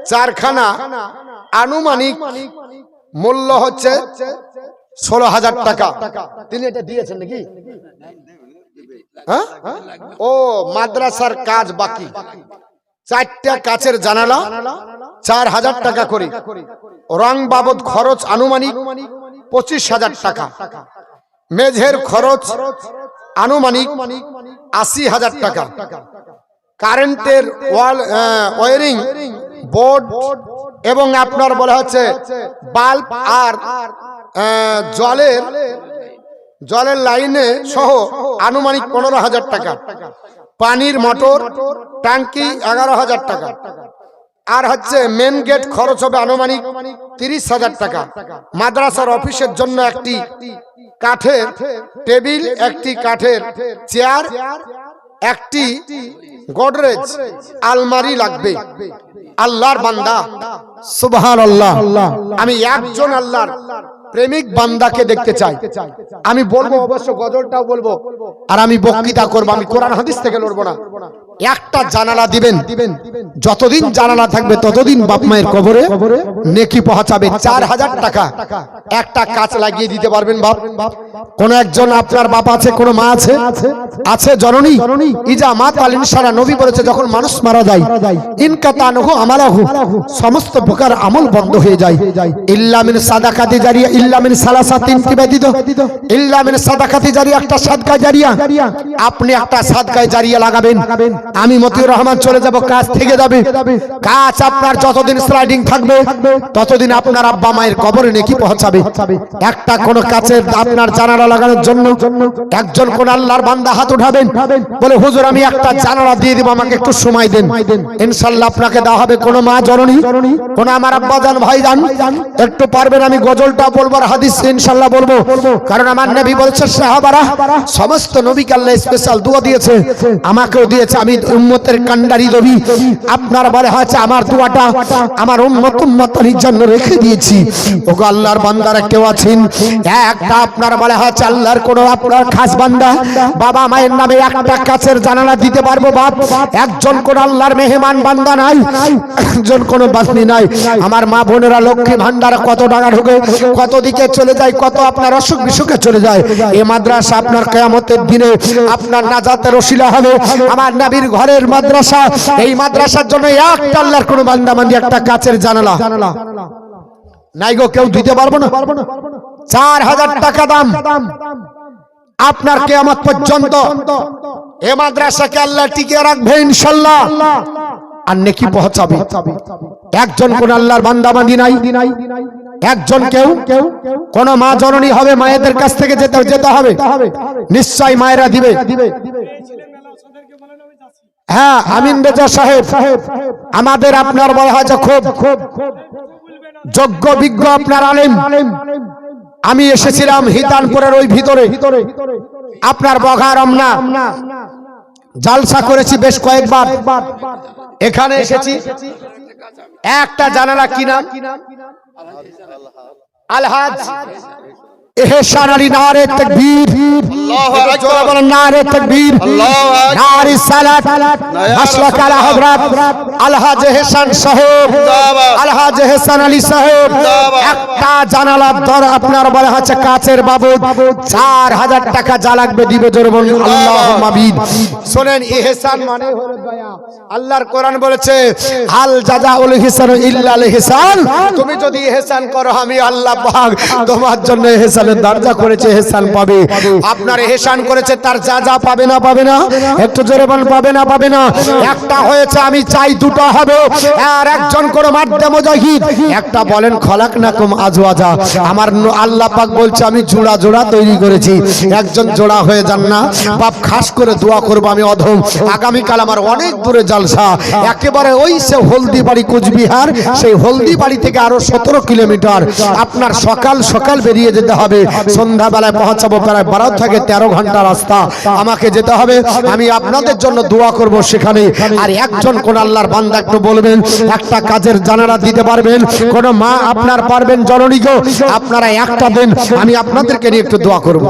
চারখানা, আনুমানিক মূল্য হচ্ছে 16,000 টাকা। তিনি এটা দিয়েছেন নাকি? হ্যাঁ, ও মাদ্রাসার কাজ বাকি, 4টা কাচের জানালা 4,000 টাকা করে, রং বাবদ খরচ আনুমানিক 25,000 টাকা, মেঝের খরচ আনুমানিক 80,000 টাকা, কারেন্টের ওয়ারিং বোর্ড এবং আপনার বলা হচ্ছে বাল্ব আর জলের লাইনে সহ আনুমানিক 15,000 টাকা, পানির মোটর ট্যাঙ্কি 11,000 টাকা, আর হচ্ছে মেন গেট খরচ হবে আনুমানিক 30,000 টাকা। মাদ্রাসার অফিসের জন্য একটি কাঠের টেবিল, একটি কাঠের চেয়ার একটি গডরেজ আলমারি লাগবে। আল্লাহর বান্দা সুবহানাল্লাহ, আমি একজন আল্লাহর প্রেমিক বান্দাকে দেখতে চাই। আমি বলবো অবশ্য, গজলটাও বলবো, আর আমি বক্তৃতা করবো। আমি কোরআন হাদিস থেকে লড়বো না। একটা জানালা দিবেন, যতদিন জানালা থাকবে ততদিন বাপ মায়ের কবরে নেকি পৌঁছাবে। 4000 টাকা একটা কাঁচ লাগিয়ে দিতে পারবেন বাপ? কোন একজন আপনার বাপ আছে, কোন মা আছে? আছে জননী। ইজা মাত আল ইনসানা, নবী বলেছে যখন মানুষ মারা যায়, ইনকাতানহু আমালাহু, সমস্ত প্রকার আমল বন্ধ হয়ে যায়। ইল্লা মিন সাদাকাতি জারিয়া, ইল্লা মিন সালাসাতিন ব্যতীত, ইল্লা মিন সাদাকাতি জারিয়া, একটা সাদকা জারিয়া। আপনি একটা সাদকা জারিয়া লাগাবেন। আমি মতিউর রহমান চলে যাব, কাজ থেকে যাবে। কাজ আপনার যতদিন স্লাইডিং থাকবে ততদিন আপনার আব্বা মায়ের কবরে নেকি পৌঁছাবে। একটা কোন কাচের আপনার জানালা লাগানোর জন্য একজন কোন আল্লাহর বান্দা হাত উঠাবেন, বলে হুজুর আমি একটা জানালা দিয়ে দিব, আমাকে একটু সময় দেন। ইনশাআল্লাহ আপনাকে দেওয়া হবে। কোন মা জননী, কোন আমার আব্বা জান ভাই জান, একটু পারবেন? আমি গজলটা বলবো আর হাদিস ইনশাআল্লাহ বলবো, কারণ আমার নবী বলেছে সাহাবারা সমস্ত নবীকে আল্লাহ স্পেশাল দোয়া দিয়েছে, আমাকেও দিয়েছে। আমি উম্মতের কান্ডারি নবী। আপনার বলে হয়েছে আমার দোয়াটা আমার উম্মতের জন্য রেখে দিয়েছি। ওগো আল্লাহর বান্দারা কেউ আছেন, একটা আপনার বলে হয়েছে আল্লাহর কোন আপনার খাস বান্দা বাবা মায়ের নামে একটা কাচের জানালা দিতে পারবো বাপ? একজন কোন আল্লাহর মেহমান বান্দা নাই, একজন কোন বাসনি নাই। আমার মা বোনেরা লক্ষ্মী ভান্ডার কত টাকা ঢোকে, কত দিকে চলে যায়, কত আপনার অসুখ বিসুখে চলে যায়। এই মাদ্রাসা আপনার কিয়ামতের দিনে আপনার নাজাতের ওসিলা হবে। আমার নবীর ঘরের মাদ্রাসা, এই মাদ্রাসার জন্য একটা আল্লাহর কোন বান্দা বান্দি একটা কাচের জানালা নাই গো, কেউ দিতে পারবো না। 4000 টাকা দাম আপনার কিয়ামত পর্যন্ত। এই মাদ্রাসাকে আল্লাহ টিকিয়ে রাখবে ইনশাআল্লাহ, আর নেকি পৌঁছাবে। একজন কোন আল্লাহর বান্দা বান্দি নাই, একজন কেউ কোন মা জননী হবে, মায়েদের কাছ থেকে যেতে হবে, নিশ্চয় মায়েরা দিবে। হ্যাঁ, আমিন রেজা সাহেব আমাদের আপনার বলা হয় যে খুব যোগ্য বিজ্ঞ আপনার আলেম। আমি এসেছিলাম হিতানপুরের ওই ভিতরে, আপনার বঘা রমনা জালসা করেছি বেশ কয়েকবার। এখানে এসেছি, একটা জানালা কি নাম? আলহাজ এহসান আলী। নারে তাকবীর, জোরে বলেন নারে তাকবীর, নারে সালাত। মাশরাক আলা হযরত আলহাজ এহসান সাহেব, আলহাজ এহসান আলী সাহেব একটা জানালার দর আপনার বলা হচ্ছে কাচের বাবদ 4000 টাকা যা লাগবে দিবে। জোরে বলেন আল্লাহুম্মা আমিন। শুনেন, ইহসান মানে হলো দয়া। আল্লাহর কোরআন বলেছে হাল জাযাউল ইহসান ইল্লাল ইহসান। তুমি যদি ইহসান করো আমি আল্লাহ পাক তোমার জন্য ইহসান দরজা করেছে, ইহসান পাবে। আপনার ইহসান করেছে তার যা পাবে না, পাবে না? একটু জোরে বল, পাবে না, পাবে না? একটা হয়েছে, আমি চাই দুটো হবে। আর একজন কোন মাদ্দা মুজাহিদ, একটা বলেন খলাকনাকুম আজওয়াজা। আমার আল্লাহ পাক বলছে আমি জোড়া জোড়া তৈরি করেছি, একজন জোড়া হয়ে যান না বাপ। খাস করে দোয়া করবো আমি অধম, আগামীকাল আমার অনেক দূরে জালসা, একেবারে ওই সে হলদিবাড়ি কুচবিহার, সেই হলদিবাড়ি থেকে আরো 17 কিলোমিটার। আপনার সকাল সকাল বেরিয়ে যেতে হবে, সন্ধ্যাবেলায় পৌঁছাবো। প্রায় 12 থেকে 13 ঘন্টা রাস্তা আমাকে যেতে হবে। আমি আপনাদের জন্য দোয়া করব সেখানে। আর একজন কোন আল্লাহর বান্দা একটু বলবেন একটা কাজের জানালা দিতে পারবেন? কোন মা আপনার পারবেন জননী গো, আপনারা একটা দেন, আমি আপনাদেরকে নিয়ে একটু দোয়া করব।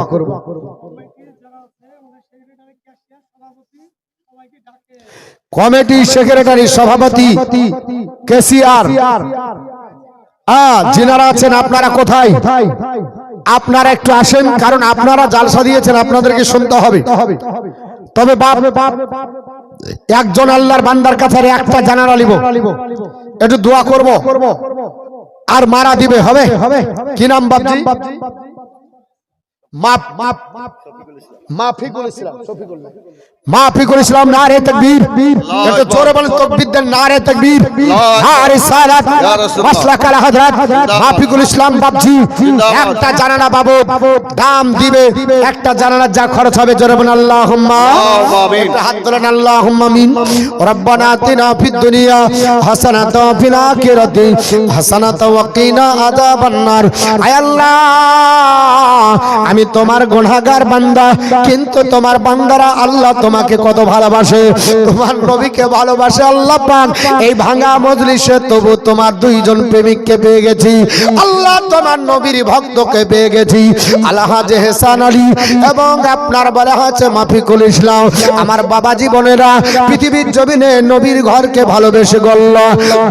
কমিটি সেক্রেটারি, সভাপতি, কেসিআর, যিনারা আছেন আপনারা কোথায়? আপনারা একটু আসেন, কারণ আপনারা জালসা দিয়েছেন, আপনাদেরকে শুনতে হবে। তবে বাপ একজন আল্লাহর বান্দার কাছে একটা জানালা নিব, একটু দোয়া করব আর মারা দিবে। হবে? কি নাম বাপজি? মাফিকুল ইসলাম, মাফিকুল ইসলাম। নারে তাকবীর, একটু জোরে বলেন তাকবীর দেন। নারে তাকবীর, নারে সালাত। মাশরাক আলা হযরত মাফিকুল ইসলাম বাপজি একটা জানালা বাবু দাম দিবে। একটা জানালার যা খরচ হবে জোরে বলেন আল্লাহুম্মা। একটা হাত তোলেন আল্লাহুম্মা আমিন। রব্বানা আতিনা ফিদ দুনিয়া হাসানাতাও ওয়া ফিল আখিরাতি হাসানাতাও ওয়া কিনা আযাবান নার। আয় আল্লাহ, আমি তোমার গুনাহগার বান্দা, কিন্তু তোমার বান্দারা আল্লাহ তোমাকে কত ভালোবাসে, তোমার নবীকে ভালোবাসে আল্লাহ পাক। এই ভাঙা মজলিসে তবু তোমার দুইজন প্রেমিককে পেয়ে গেছি আল্লাহ, তোমার নবীর ভক্তকে পেয়ে গেছি আলহাজ এহসান আলী এবং আপনার বলা হচ্ছে মাফিকুল ইসলাম। আমার বাবা জীবনেরা পৃথিবীর জমিনে নবীর ঘরকে ভালোবেসে গল্ল,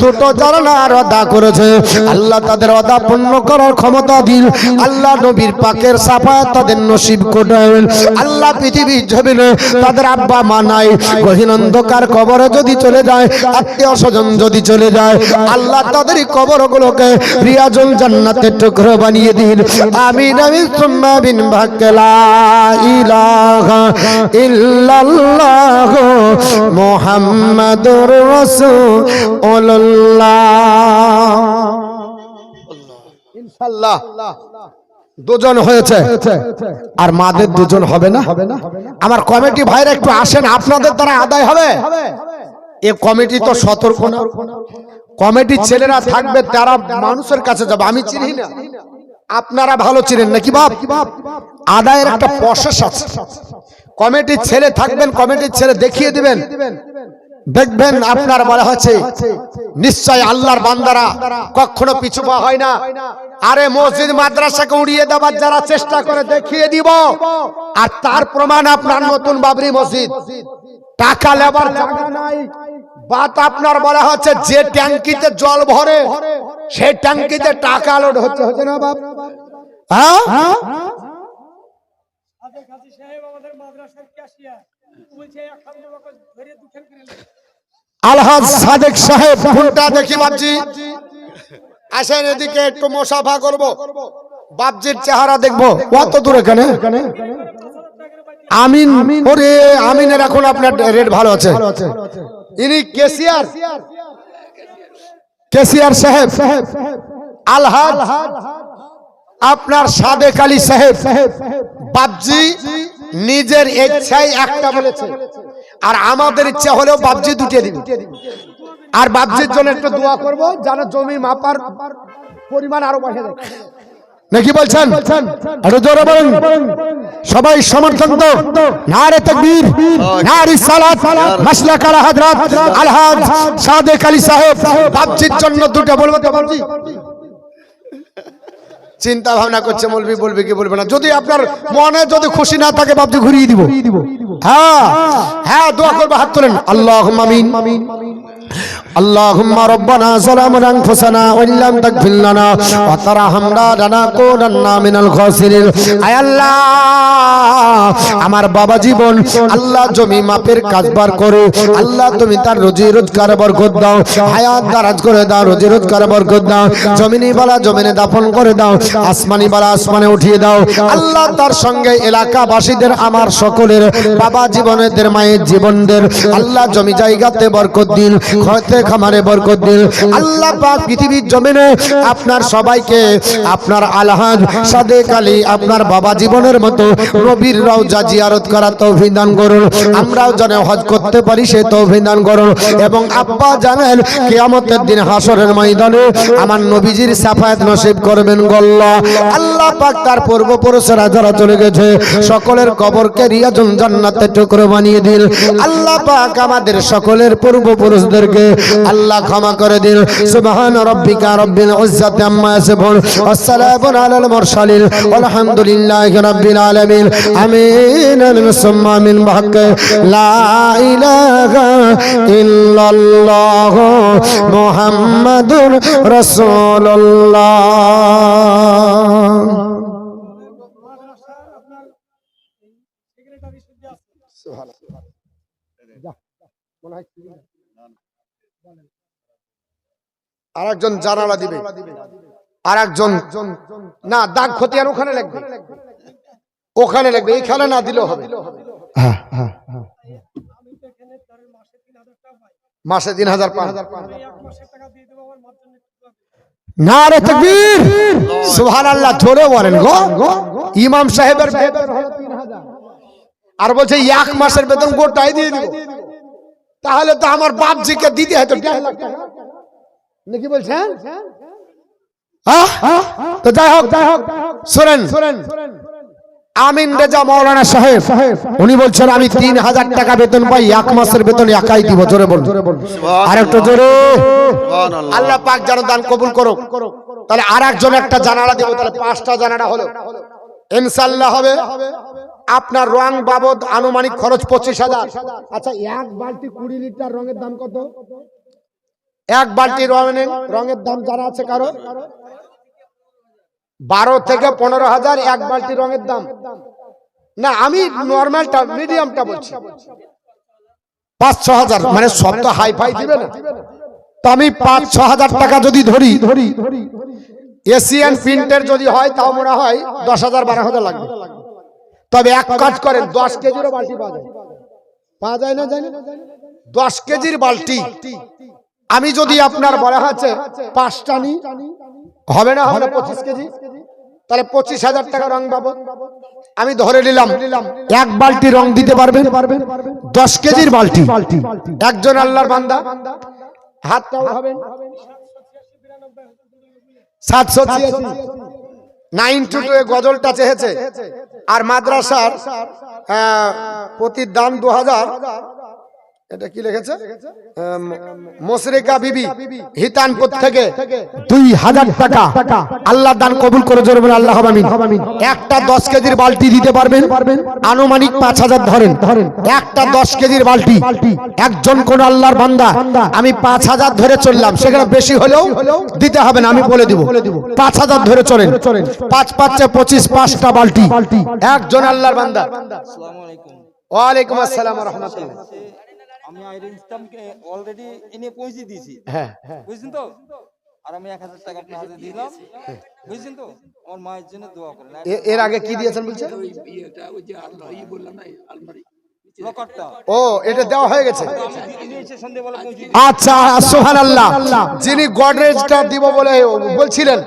দুটো জানার অদা করেছে আল্লাহ, তাদের অদা পূর্ণ করার ক্ষমতা দিন আল্লাহ। নবীর পাকের সাফায়াত তাদের নসিব করেন আল্লাহ। পৃথিবীর জমিনে তাদের আব্বা মা নাই, গহীন অন্ধকার কবরে যদি চলে যায়, আত্মীয় স্বজন যদি চলে যায়, আল্লাহ তাদের কবরগুলোকে রিয়াজুল জান্নাতের টুকরো বানিয়ে দিন। আমিন আমিন সুম্মা বিন ভাক্লা ইলাহা ইল্লাল্লাহ মুহাম্মাদুর রাসূলুল্লাহ। ইনশাআল্লাহ দুজন হয়েছে আর মাদের দুজন হবে না। আমার কমিটি ভাইরা একটু আসেন, আপনাদের দ্বারা আদায় হবে। এ কমিটি তো সতর্ক না, কমিটির ছেলেরা থাকবে তারা মানুষের কাছে যাবে, আমি চিনি না, আপনারা ভালো চিনেন নাকি বাপ? আদায়ের একটা প্রসেস আছে, কমিটির ছেলে থাকবেন, কমিটির ছেলে দেখিয়ে দিবেন, দেখবেন আপনার বলা হচ্ছে নিশ্চয় আল্লাহর বান্দারা কখনো পিছু পা হয় না। আরে মসজিদ মাদ্রাসাকে উড়িয়ে দেওয়ার যারা চেষ্টা করে দেখিয়ে দিব, আর তার প্রমাণ আপনার নতুন বাবরি মসজিদ, টাকা লেবার জায়গা নাই। বাত আপনার বলা হচ্ছে যে ট্যাঙ্কিতে জল ভরে সেই ট্যাঙ্কিতে টাকা লোড হচ্ছে না বাপ? হ্যাঁ, আলহাজ সাদেক সাহেব কোনটা দেখি বাপজি? আসেন এদিকে একটু মুসাফা করব, বাপজির চেহারা দেখবো। কত দূরে এখানে আমিন, ওরে আমিনের এখন আপনার রেট ভালো আছে। ইনি কেসিয়ার সাহেব, আলহাজ আপনার সাদেক আলী সাহেব। বাপজি নিজের ইচ্ছায় একটা বলেছে, আর আমাদের ইচ্ছা হলেও বাপজি দুটিয়ে দিবে। আর বাপজির জন্য একটু দোয়া করব যেন জমি মাপার পরিমাণ আরো বাড়িয়ে দেয়, নাকি বলছেন? একটু জোরে বলেন, সবাই সমর্থন তো। নারে তাকবীর, নারে সালাত, মাসলাক আলা হযরত আলহাজ সাদেক আলী সাহেব। বাপজির জন্য দুটো বলবো তো বাপজি? চিন্তা ভাবনা করছে মৌলবি বলবে কি বলবে না। যদি আপনার মনে যদি খুশি না থাকে বাপজি ঘুরিয়ে দিব। হ্যাঁ হ্যাঁ, দোয়া করবে, হাত তোলেন। আল্লাহুম্মা আমিন। اللهم ربنا ظلمنا انفسنا وان لم تغفر لنا وترحمنا لنكونن من الخاسرين। আয় আল্লাহ, আমার বাবা জীবন আল্লাহ জমি মাপের কাজবার করে আল্লাহ তুমি তার রুজি রোজগার বরকত দাও, হায়াত দারাজ করে দাও, রুজি রোজগার বরকত দাও, জমিনি বালা জমিনে দাফন করে দাও, আসমানি বালা আসমানে উঠিয়ে দাও আল্লাহ। তার সঙ্গে এলাকাবাসীদের আমার সকলের বাবা জীবনেদের মায়ের জীবনদের আল্লাহ জমি জায়গাতে বরকত দিন, খয়তে খামারে বরকত দিন আল্লাহ পাক। পৃথিবীর জমিনে আপনার সবাইকে আপনার আলহাজ সাদেক আলী আপনার বাবা জীবনের মতো নবীর রওজা জিয়ারত করার তৌফিক দান করুন। আমরাও যেন হজ করতে পারি সে তৌফিক দান করুন। এবং আব্বা জানেন কিয়ামতের দিন হাসরের ময়দানে আমার নবীজির সাফায়াত নসিব করবেন গল্লাহ। আল্লাহ পাক তার পূর্বপুরুষেরা যারা চলে গেছে সকলের কবরকে রিয়াজুল জান্নাতের টুকরো বানিয়ে দিন আল্লাহ পাক। আমাদের সকলের পূর্বপুরুষদেরকে আল্লাহ ক্ষমা করে দিন। সুবহান রাব্বিকা রাব্বিল ইজ্জাতি আম্মা ইয়াসিফুন ওয়া সালামুন আলাল মুরসালিন আলহামদুলিল্লাহি রাব্বিল আলামিন। আমিন আমিন সুম্মা আমিন। বাহাক্কে লা ইলাহা ইল্লাল্লাহ মুহাম্মাদুর রাসূলুল্লাহ। আর একজন জানালা দিবে, আর একজন না দাগ খতিয়ান ওখানে লাগবে, ওখানে লাগবে, এইখানে না দিলেও হবে। মাসে ৩,০০০ পান। নারে তাকবীর, সুবহানাল্লাহ, জোরে বলেন গো। ইমাম সাহেবের বেতন হলো ৩,০০০ আর বলছে এক মাসের বেতন গোটাই দিয়ে দিব, তাহলে তো আমার বাপজিকে দিতে হয়তো ১.৫ লাখ টাকা, নাকি বলছেন? তো যাই হোক শোনেন, আমিন রেজা মাওলানা সাহেব উনি বলছেন আমি 3000 টাকা বেতন পাই, এক মাসের বেতন একাই দিব। জোরে বল, আর একটু জোরে। সুবহানাল্লাহ। আল্লাহ পাক যেন দান কবুল করুক। তাহলে আর একজন একটা জানালা দেব, তাহলে 5টা জানালা হলো ইনশাআল্লাহ হবে। আপনার রং বাবদ আনুমানিক খরচ 25,000। আচ্ছা, এক বালতি 20 লিটার রঙের দাম কত? এক বালতি রঙের দাম যারা আছে কারো 12 থেকে 15,000 এক বালতি রঙের দাম। না, আমি নরমালটা মিডিয়ামটা বলছি। 5-6 হাজার, মানে সব তো হাই ফাই দিবে না। তো আমি 5-6 হাজার টাকা যদি ধরি, এশিয়ান প্রিন্টের যদি হয় তাও মনে হয় 10,000-12,000 লাগবে। তবে এক কাজ করেন, 10 কেজিরও বালতি পাওয়া যায় না? জানি 10 কেজির বালতি আমি যদি আপনার বলা হচ্ছে 5টা নি, হবে না? হবে 25 কেজি, তাহলে 25,000 টাকা রং বাবদ আমি ধরে নিলাম। এক বালতি রং দিতে পারবেন 10 কেজির বালতি। একজন আল্লাহর বান্দা হাতটা উঠাবেন। 792 গজলটা চেয়েছে। আর মাদ্রাসার প্রতি দান 2000। এটা কি লিখেছে? মুশরিকা বিবি হিতানপুর থেকে 2000 টাকা আল্লাহ দান কবুল করে। জোরে বলে আল্লাহ আমিন। একটা 10 কেজির বালতি দিতে পারবেন, আনুমানিক 5,000 ধরেন। একটা 10 কেজির বালতি একজন কোন আল্লাহর বান্দা, আমি 5,000 ধরে চললাম, সেখানে বেশি হলেও দিতে হবে না, আমি বলে দিব 5,000 ধরে চলেন। 5-5 25, 5টা বালতি একজন আল্লাহর বান্দা। আসসালামু আলাইকুম। ওয়ালাইকুম আসসালাম ওয়া রাহমাতুল্লাহ। আমি আইরিন ইসলামকে অলরেডি এনে পৌঁছে দিয়েছি, হ্যাঁ, বুঝছেন তো? আর আমি 1000 টাকা আপনার হাতে দিলাম, বুঝছেন তো? আমার মায়ের জন্য দোয়া করেন। এর আগে কি দিয়েছেন বলছেন? লকারটা ও, এটা দেওয়া হয়ে গেছে। আমি এসে সন্ধ্যাবেলা পৌঁছে দিই। আচ্ছা, সুবহানাল্লাহ। যিনি গডরেজটা দিব বলে বলছিলেন,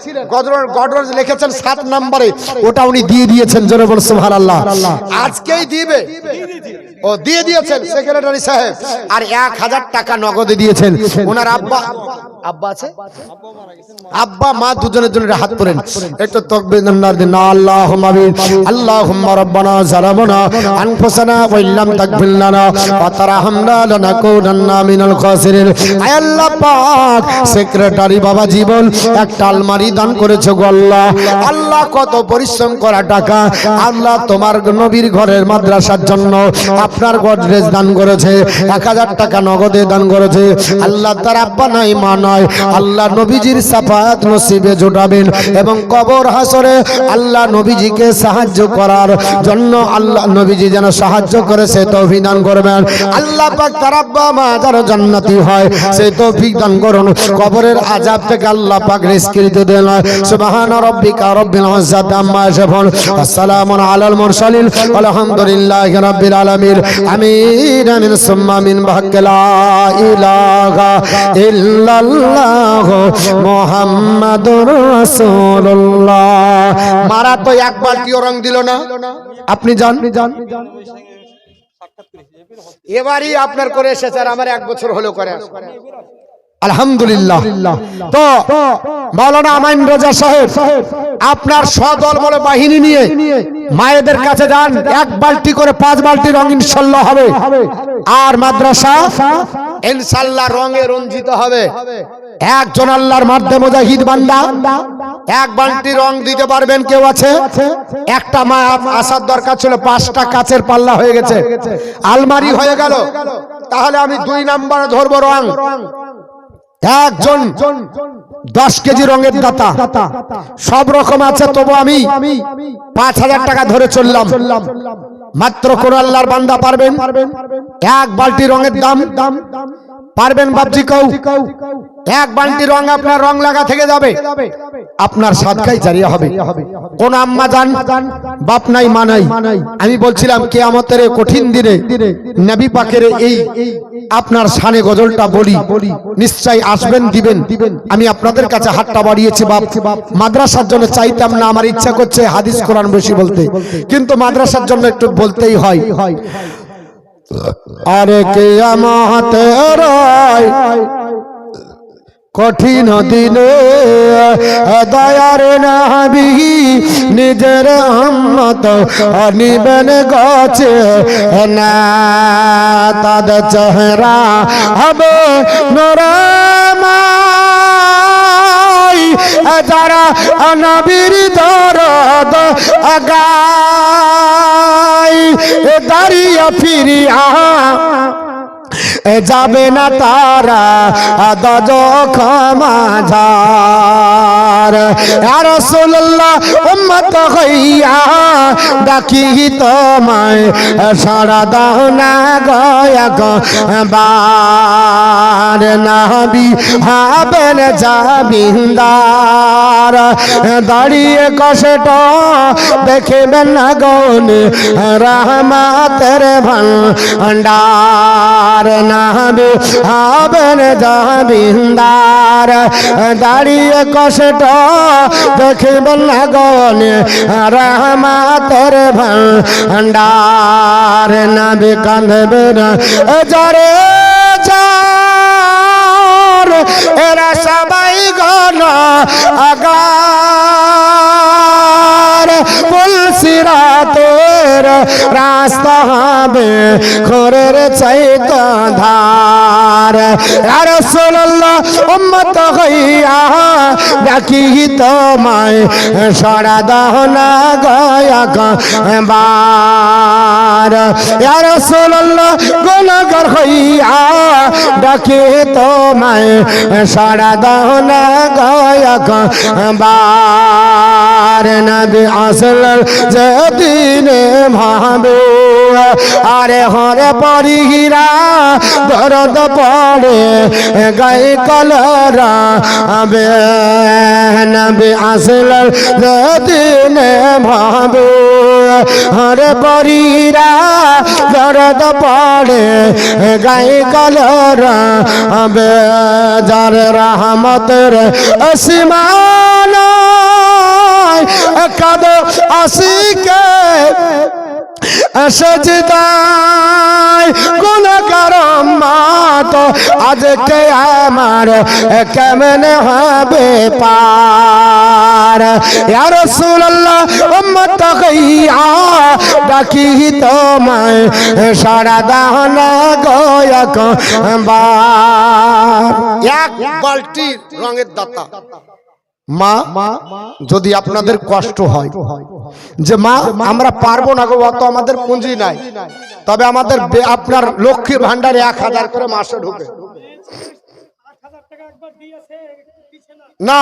গডরেজ লিখেছেন 7 নম্বরে, ওটা উনি দিয়ে দিয়েছেন। জোরে বল সুবহানাল্লাহ। আজকেই দিবে। ও দিয়ে দিয়েছেন সেক্রেটারি সাহেব। আর 1000 টাকা নগদে দিয়েছেন। ওনার আব্বা আছে, আব্বা মা দুজনের জন্য হাত করেন একটু তাকবীর দিন। আল্লাহুম্মা আমিন। আল্লাহুম্মা রাব্বানা যালামনা আনফুসানা ওয়া ইল্লাম তাগফির লানা ওয়া তারহামনা লানাকুনান্না মিনাল খাসিরিন। আয় আল্লাহ পাক, সেক্রেটারি বাবা জীবন একটা আলমারি দান করেছে গো আল্লাহ। আল্লাহ কত পরিশ্রম করা টাকা, আল্লাহ তোমার নবীর ঘরের মাদ্রাসার জন্য আপনার গডরেজ দান করেছে, 1000 টাকা নগদে দান করেছে। আল্লাহ তার আব্বা নাই মা নয়, আল্লাহ নবীজির সাফায়াত নসিবে জোটাবেন এবং কবর হাসরে আল্লাহ নবীজিকে সাহায্য করার জন্য আল্লাহ নবীজি যেন সাহায্য করে সে তৌফিক দান করবেন। আল্লাহ পাক তার আব্বা মা যারা জান্নাতি হয় সেই তৌফিক দান করুন। কবরের আযাব থেকে আল্লাহ পাক রিজকি দিতে দেন। সুবহান রাব্বিকা রাব্বিল ইজ্জাতি আম্মা ইয়াসিফুন, আসসালামু আলাল মুরসালিন, আলহামদুলিল্লাহি রাব্বিল আলামিন। আমিন আমিন সুম্মা আমিন। বাহাক্কালা ইলাহা ইল্লাল্লাহ মুহাম্মাদুর রাসূলুল্লাহ। মারা তো এক বালতিও রং দিল না। আপনি যান, এবারই আপনার করে এসেছে, আর আমার 1 বছর হলো করে আলহামদুলিল্লাহ। তো মাওলানা আমিন রাজা সাহেব আপনার সদল বলে বাহিনী নিয়ে মায়েদের কাছে যান, 1 বালতি করে 5 বালতি রং ইনশাআল্লাহ হবে। আর মাদ্রাসা ইনশাআল্লাহ রঙে রঞ্জিত হবে। একজন আল্লাহর মার্দে মুজাহিদ বান্দা 1 বালতি রং দিতে পারবেন কেউ আছে? একটা মা আসার দরকার ছিল, 5টা কাচের পাল্লা হয়ে গেছে, আলমারি হয়ে গেল। তাহলে আমি 2 নম্বরে ধরবো রং। একজন 10 কেজি রঙের দাতা, সব রকম আছে, তবু আমি 5,000 টাকা ধরে চললাম। মাত্র কোন আল্লাহর বান্দা পারবেন 1 বালতি রঙের দাম? পারবেন বাপজি? কেউ 1 বালতি রং আপনার রং লাগা থেকে যাবে, আপনার সাদকাই জারিয়া হবে। কোন আম্মা জান বাপ নাই মা নাই, আমি বলছিলাম কিয়ামতের কঠিন দিনে নবী পাকের এই আপনার শানে গজলটা বলি, নিশ্চয়ই আসবেন দিবেন। আমি আপনাদের কাছে হাতটা বাড়িয়েছি বাপ। মাদ্রাসার জন্য চাইতাম না, আমার ইচ্ছা করছে হাদিস কোরআন বেশি বলতে, কিন্তু মাদ্রাসার জন্য একটু বলতেই হয়। আরে কিয়ামতের কঠিন দিনে দয়ার নবী নিজের উম্মত নিবেন গছে না তাদের চেহারা হবে নূরময় যারা নবীর দরদ গায় দাঁড়িয়ে ফিরিয়া যাবে না তারা দজ ক্ষমাঝার ইয়া রাসূলুল্লাহ উম্মত হইয়া ডাকি তোমায় সারা দাও না গয়াকবার নবী হবেন জামিনদার দাঁড়িয়ে কষ্ট দেখবেন না গন রহমতের ভান্ডার নবী হবেন জামিনদার দাঁড়িয়ে কষ্ট দেখবেন না গন রহমতের ভান্ডার নবী কাঁদবেন যারে যার এরা সবাই গণ আগার পুলসিরাতের রাস্তা হবে খোরের চাইত ধার ইয়া রাসূলুল্লাহ উম্মত হইয়া ডাকি তোমায় সারা দাও না গয়াকবার ইয়া রাসূলুল্লাহ গুনাহগার হইয়া ডাকি তোমায় সারা দাও না গয়াকবার নবী আসল যেদিনে ভাবে আরে হরে পরিহীরা দরদ পড়ে গায়ে কলরা আবে নবী আসল যেদিনে ভাবে হরে পরিহীরা দরদ পড়ে গায়ে কলরা আবে যার রহমতের আসমান কদ আসিকে সজদায় গুনাহগার উম্মত আজকে আমার কেমনে হবে পার ইয়া রাসূলুল্লাহ উম্মত হইয়া ডাকি তোমায় সারা দাও না গয়াকবার এক বালতি রঙের দাতা মা যদি আপনাদের কষ্ট হয় যে মা আমরা পারবো না গো অত আমাদের পুঁজি নাই তবে আমাদের আপনার লক্ষ্মী ভান্ডারে 1000 করে মাসে ঢুকে না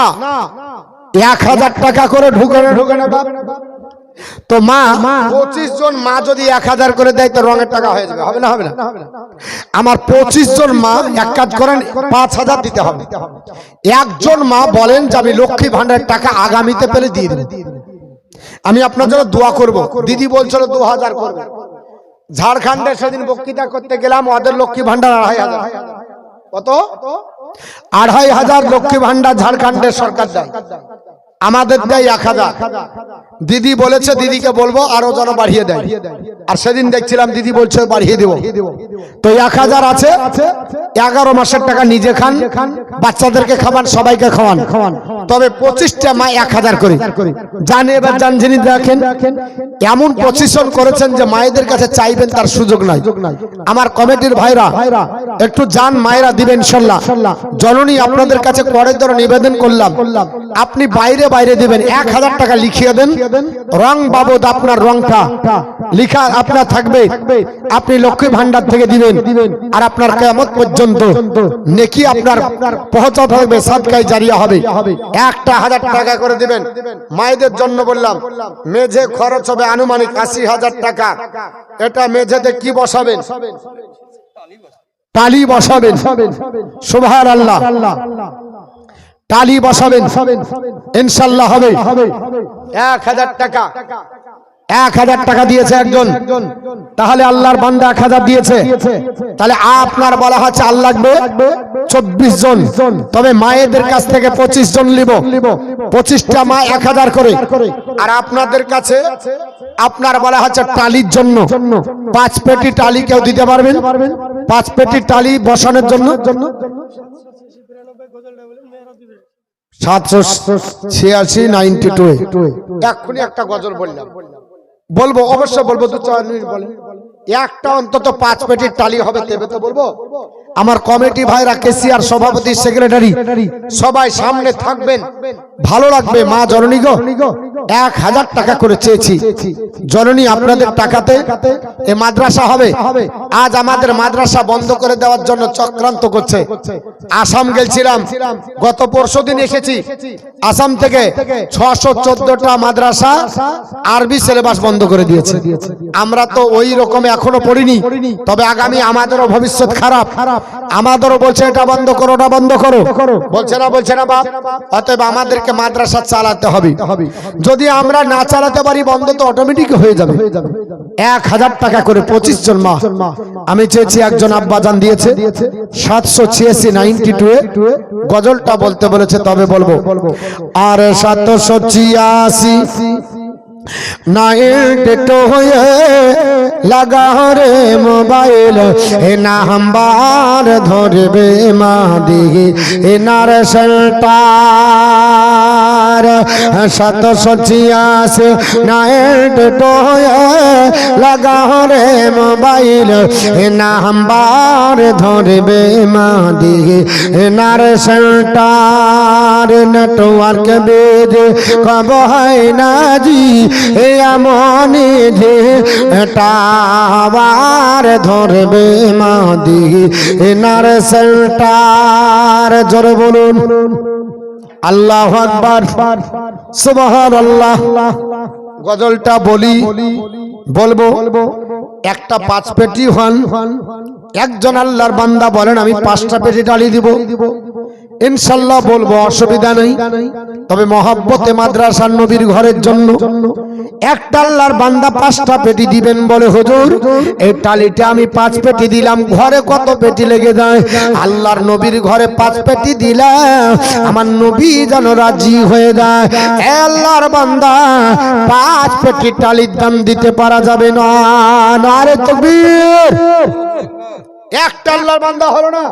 1000 টাকা করে ঢুকে না বাপ তো মা 25 জন মা যদি 1000 করে দেয় তো রঙের টাকা হয়ে যাবে হবে না হবে না আমার 25 জন মা এক কাজ করেন 5000 দিতে হবে একজন মা বলেন যে আমি লক্ষ্মী ভান্ডারের টাকা আগামীতে পেলে দিয়ে দেব আমি আপনার জন্য দোয়া করব দিদি বলছিল 2000 করবে ঝাড়খণ্ডে সেদিন বক্তৃতা করতে গেলাম ওদের লক্ষ্মী ভান্ডার 2500 কত 2500 লক্ষ্মী ভান্ডার ঝাড়খণ্ডের সরকার দেয় আমাদের দেয় 1000 দিদি বলেছে দিদিকে বলবো আরো যেন বাড়িয়ে দেয় আর সেদিন দেখছিলাম দিদি বলছে বাড়িয়ে দেব তো 1000 আছে 11 মাসের টাকা নিজে খান বাচ্চাদেরকে খাওয়ান সবাইকে খাওয়ান তবে 25টা মা 1000 করে জানে এবার জানজেনি দেখেন এমন পজিশন করেছেন যে মায়েদের কাছে চাইবেন তার সুযোগ নাই আমার কমিটির ভাইরা একটু জান মায়েরা দিবেন ইনশাআল্লাহ জননী আপনাদের কাছে করের দ্বারা নিবেদন করলাম আপনি বাইরে বাইরে দিবেন 1000 টাকা লিখিয়ে দেন রং বাবদ আপনার রংটা লিখা আপনার থাকবে আপনি লক্ষ্মী ভান্ডার থেকে দিবেন আর আপনার কিয়ামত পর্যন্ত নেকি আপনার পৌঁছাতে থাকবে সাদকায়ে জারিয়া হবে 1000 টাকা করে দিবেন মায়েদের জন্য বললাম মেঝে খরচ হবে আনুমানিক 80000 টাকা এটা মেঝেতে কি বসাবেন টালি বসাবেন সুবহানাল্লাহ টালি বসাবেন ইনশাআল্লাহ হবে 1000 টাকা 1000 টাকা দিয়েছে একজন তাহলে আল্লাহর বান্দা 1000 দিয়েছে তাহলে আপনার বলা হচ্ছে আল্লাহ লাগবে 24 জন তবে মায়েদের কাছ থেকে 25 জন নিব 25টা মা 1000 করে আর আপনাদের কাছে আপনার বলা হচ্ছে টালির জন্য 5 পেটি টালি কেউ দিতে পারবেন 5 পেটি টালি বসানোর জন্য 78692 এক্ষুনি একটা গজল বললাম, বলবো অবশ্য বলবো, 2-4 মিনিট বলেন। একটা অন্তত 5 পেটির টালি হবে তবে তো বলবো। আমার কমিটি ভাইরা, কেসিআর সভাপতি, সেক্রেটারি সবাই সামনে থাকবেন, ভালো লাগবে। মা জননী গো, 1000 টাকা করে চেয়েছি। জননী আপনাদের টাকাতে এ মাদ্রাসা হবে। আজ আমাদের মাদ্রাসা বন্ধ করে দেওয়ার জন্য চক্রান্ত করছে। আসাম গেছিলাম, গত পরশুদিন এসেছি। আসাম থেকে 614টা মাদ্রাসা আরবি সিলেবাস বন্ধ করে দিয়েছে। আমরা তো ওই রকম এখনো পড়িনি, তবে আগামী আমাদেরও ভবিষ্যৎ খারাপ। আমাদেরও বলছে এটা বন্ধ করো, ওটা বন্ধ করো, বলছে না বাপ। অতএব আমাদেরকে মাদ্রাসা চালাতে হবে। যদি আমরা না চালাতে পারি, বন্ধ তো অটোমেটিক হয়ে যাবে। 1000 টাকা করে 25 জন মা। আমি চেয়েছি, একজন আব্বাজান দিয়েছে 78692 গজলটা বলতে বলেছে, তবে বলবো। আর 786 নাইট হয়ে লাগা রে মোবাইল, এ নাম্বার ধরবে মাদি এনার সেন্টার। 786 নাইট হয়ে লাগা রে মোবাইল, এ নাম্বার ধরবে মাদি এনার সেন্টার। নেটওয়ার্ক বেদে কব হয় না জি এমনি যে টাওয়ার ধরবে মাদি এনার সেন্টার। জোরে বলুন আল্লাহু আকবার, সুবহানাল্লাহ। গজলটা বলবো। একটা 5 পেটি হন। একজন আল্লাহর বান্দা বলেন আমি 5টা পেটি ডালি দিব, ইনশাআল্লাহ বলবো, অসুবিধা নেই। তবে মহব্বতে মাদ্রাসার নবীর ঘরের জন্য একটা আল্লাহর বান্দা 5টা পেটি দিবেন বলে, হুজুর এই টালিটা আমি 5 পেটি দিলাম, ঘরে কত পেটি লেগে যায়? আল্লাহর নবীর ঘরে 5 পেটি দিলাম, আমার নবী যেন রাজি হয়ে যায়। আল্লাহর বান্দা 5 পেটি টালির দাম দিতে পারা যাবে না। নারে তাকবীর। একটা আল্লাহর বান্দা হলো না,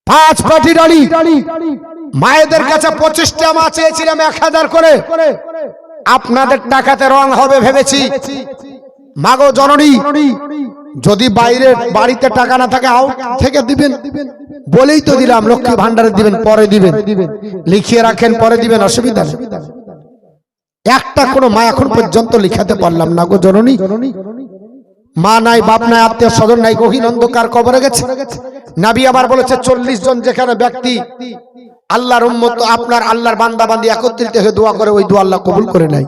5 পেটি ডালি। মায়েদের কাছে 25টা মা চেয়েছিলাম 1000 করে। আপনাদের টাকাতে রং হবে ভেবেছি। মাগো জননী, যদি বাইরে বাড়িতে টাকা না থাকে আউট থেকে দিবেন বলেই তো দিলাম। লক্ষ্মী ভান্ডারে দিবেন, পরে দিবেন, লিখিয়ে রাখেন, পরে দিবেন, অসুবিধা নেই। একটা কোনো মা এখন পর্যন্ত লিখাতে পারলাম না গো জননী। মা নাই, বাপ নাই, আত্মীয় স্বজন নাই, গহীন অন্ধকার কবরে গেছে। নবী আবার বলেছে 40 জন যেখানে ব্যক্তি আল্লাহর উম্মত, আপনার আল্লাহর বান্দা বান্দি একত্রিত হয়ে দোয়া করে, ওই দোয়া আল্লাহ কবুল করে নাই।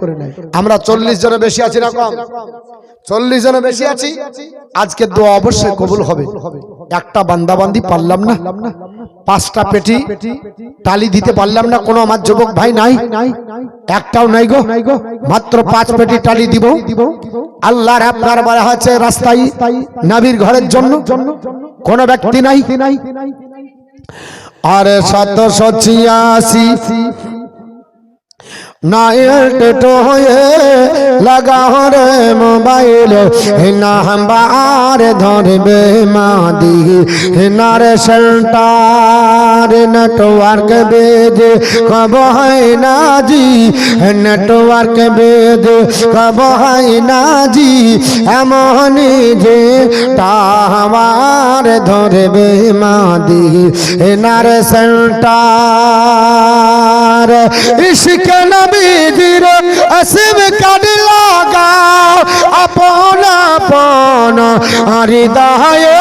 আমরা 40 জনের বেশি আছি না কম? 40 জনের বেশি আছি। আজকে দোয়া অবশ্যই কবুল হবে। একটা বান্দা বান্দি পারলাম না, 5টা পেটি টালি দিতে পারলাম না। কোনো আমার যুবক ভাই নাই, একটাও নাই গো। মাত্র 5 পেটি টালি দিব। আল্লাহর আপনার বলা হয়েছে রাস্তায় নবীর ঘরের জন্য কোন ব্যক্তি নাই। আর 786 নাইট হয়ে লাগা রে মোবাইল, নাম্বার ধরবে মাদি এনার সেন্টার। নেটওয়ার্ক বেদে কব হয় না জি, নেটওয়ার্ক বেদে কব হয় না জি এমনি যে টাওয়ার ধরবে মাদি এনার সেন্টার। ইশক নবীজির আসিম কাদ লাগাও আপন আপন হৃদয়ে,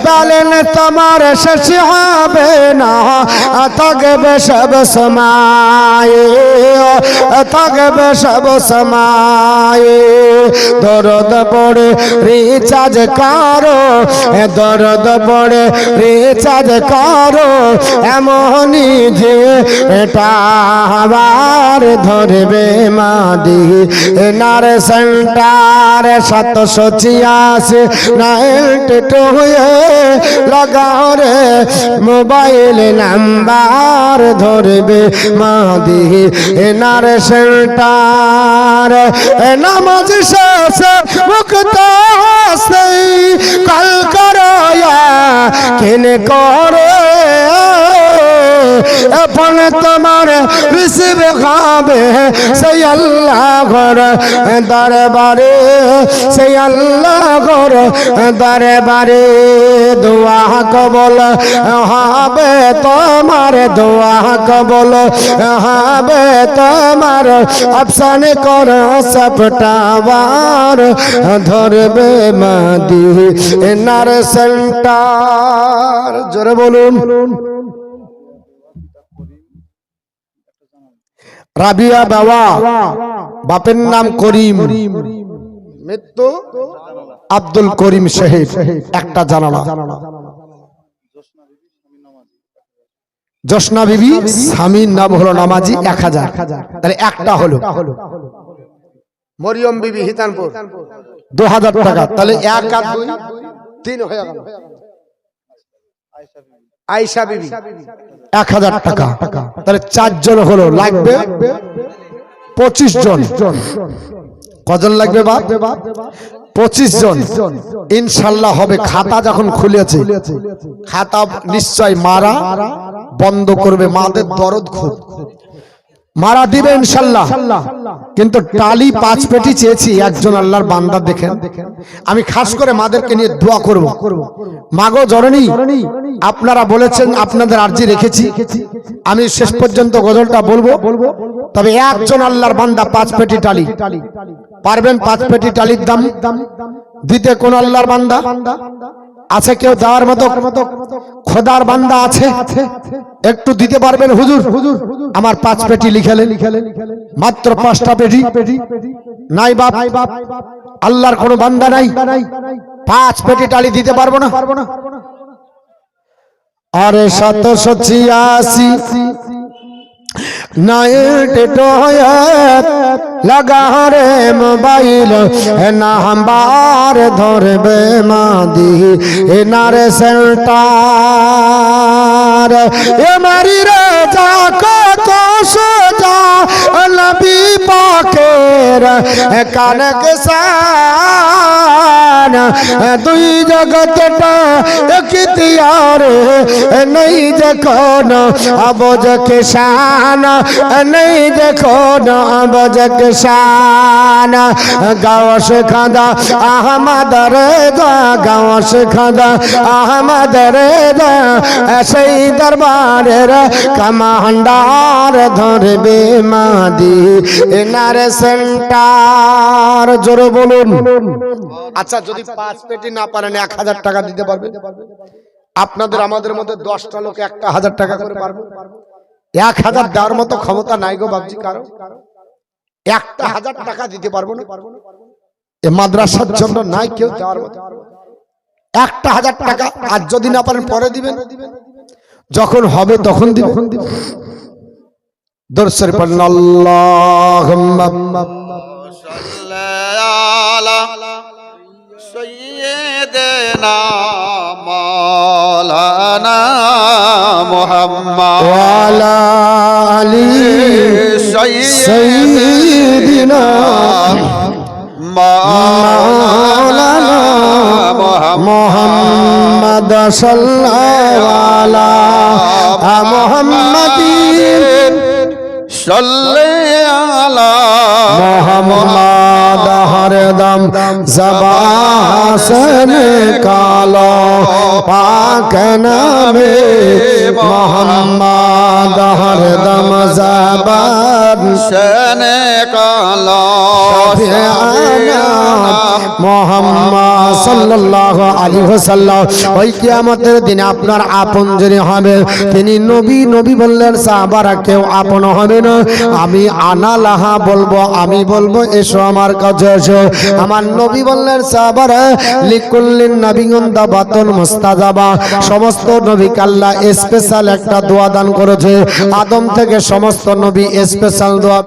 বলেন তোমার শেষ হবে না, থাকবে সব সময়, থাকবে সব সময়। দরদ পড়ে রিচার্জ করো, দরদ পড়ে রিচার্জ করো এমনি যে এটা আবার ধরবে মাদি এনার সেন্টার। 786 নাইট হয়ে লাগাও রে মোবাইল নাম্বার। ভান্ডার ধরবে মদিনার সেন্টার নামাজ শেষে মুক্তা সেই কাল করয়া কেনে করে এখন তোমার রিসিভ খাবে সেই আল্লাহ ঘর দরবারে সেই আল্লাহ ঘর দরবারে দোয়া কবুল হবে তোমার দোয়া কবুল হবে তোমার অপশন করো সপটাবার ধরবে মদিনার সেন্টার জোরে বলুন রাবিয়া বাবা বাপের নাম করিম মৃত্যু আব্দুল করিম সাহেব একটা জানালা জোসনা বিবি স্বামীর নাম হলো নামাজি 1000 তাহলে একটা হলো মরিয়ম বিবি হিতানপুর 2000 টাকা তাহলে 1 আর 2 3 হয়ে গেল আয়েশা বিবি 1000 টাকা তাহলে 4 জন হলো লাগবে 25 জন কজন লাগবে বাপ 25 জন ইনশাআল্লাহ হবে খাতা যখন খুলেছে খাতা নিশ্চয় মারা বন্ধ করবে মাদের দরদ খুব মারা দিবে ইনশাআল্লাহ কিন্তু টালি 5 পেটি চেয়েছি একজন আল্লাহর বান্দা দেখেন আমি খাস করে মাদেরকে নিয়ে দোয়া করব মাগো জননী আপনারা বলেছেন আপনাদের আরজি রেখেছি আমি শেষ পর্যন্ত গজলটা বলবো তবে একজন আল্লাহর বান্দা 5 পেটি টালি পারবেন 5 পেটি টালির দাম দিতে কোন আল্লাহর বান্দা আছে কেউ দেওয়ার মতো খোদার বান্দা আছে একটু দিতে পারবেন হুজুর আমার 5 পেটি লিখালেন মাত্র 5টা পেটি নাই বাপ আল্লাহর কোনো বান্দা নাই 5 পেটি টালি দিতে পারবো না আরে 786 नाइट टोयत लगा रे मोबाइल ना हमार धरबे मादी नारे सेंटार ये मारी राजा को तो सोजा नबी पाकेर कानक सान दुई जगत टा इख्तियार नहीं देखो न अब के शान नहीं देखो न अब के शान गाँव से खादा अहमद रेदा गाँव से खादा अहमद रेदा ऐसे ही दरबार कमांडार धरबे मादी नारे सेंटार जोरे बोलुन अच्छा যদি 5 পেটি না পারেন 1000 টাকা দিতে পারবে আপনাদের আমাদের মধ্যে 10টা লোক 1000 টাকা করে পারবে 1000 দেওয়ার মতো ক্ষমতা নাই গো বাবজি কারো 1000 টাকা দিতে পারবো না এই মাদ্রাসার জন্য নাই কেউ দেওয়ার মতো 1000 টাকা আজ যদি না পারেন পরে দিবেন যখন হবে তখন দিবেন দরুদ শরীফ পড়ুন আল্লাহুম্মা سيدنا مولانا محمد وعلى آله سيدنا مولانا محمد صلى الله على محمد صلى على محمد हरदम ज़बान से निकालो पाक नामे मोहम्मद हरदम ज़बान से निकालो মোহাম্মদ সাল্লাল্লাহু আলাইহি ওয়াসাল্লাম ওই কিয়ামতের দিনে আপনার আপন যিনি হবে তিনি নবী নবী বললেন সাহাবারা কেউ আপন হবে না আমি আনা লাহা বলবো আমি বলবো এসো আমার কাছে এসো আমার নবী বললেন সাহাবারা লিকুল্লিন নাবিয়্যুন দাওয়াতুন মুস্তাজাবা সমস্ত নবীকে আল্লাহ স্পেশাল একটা দোয়া দান করেছে আদম থেকে সমস্ত নবী স্পেশাল দোয়া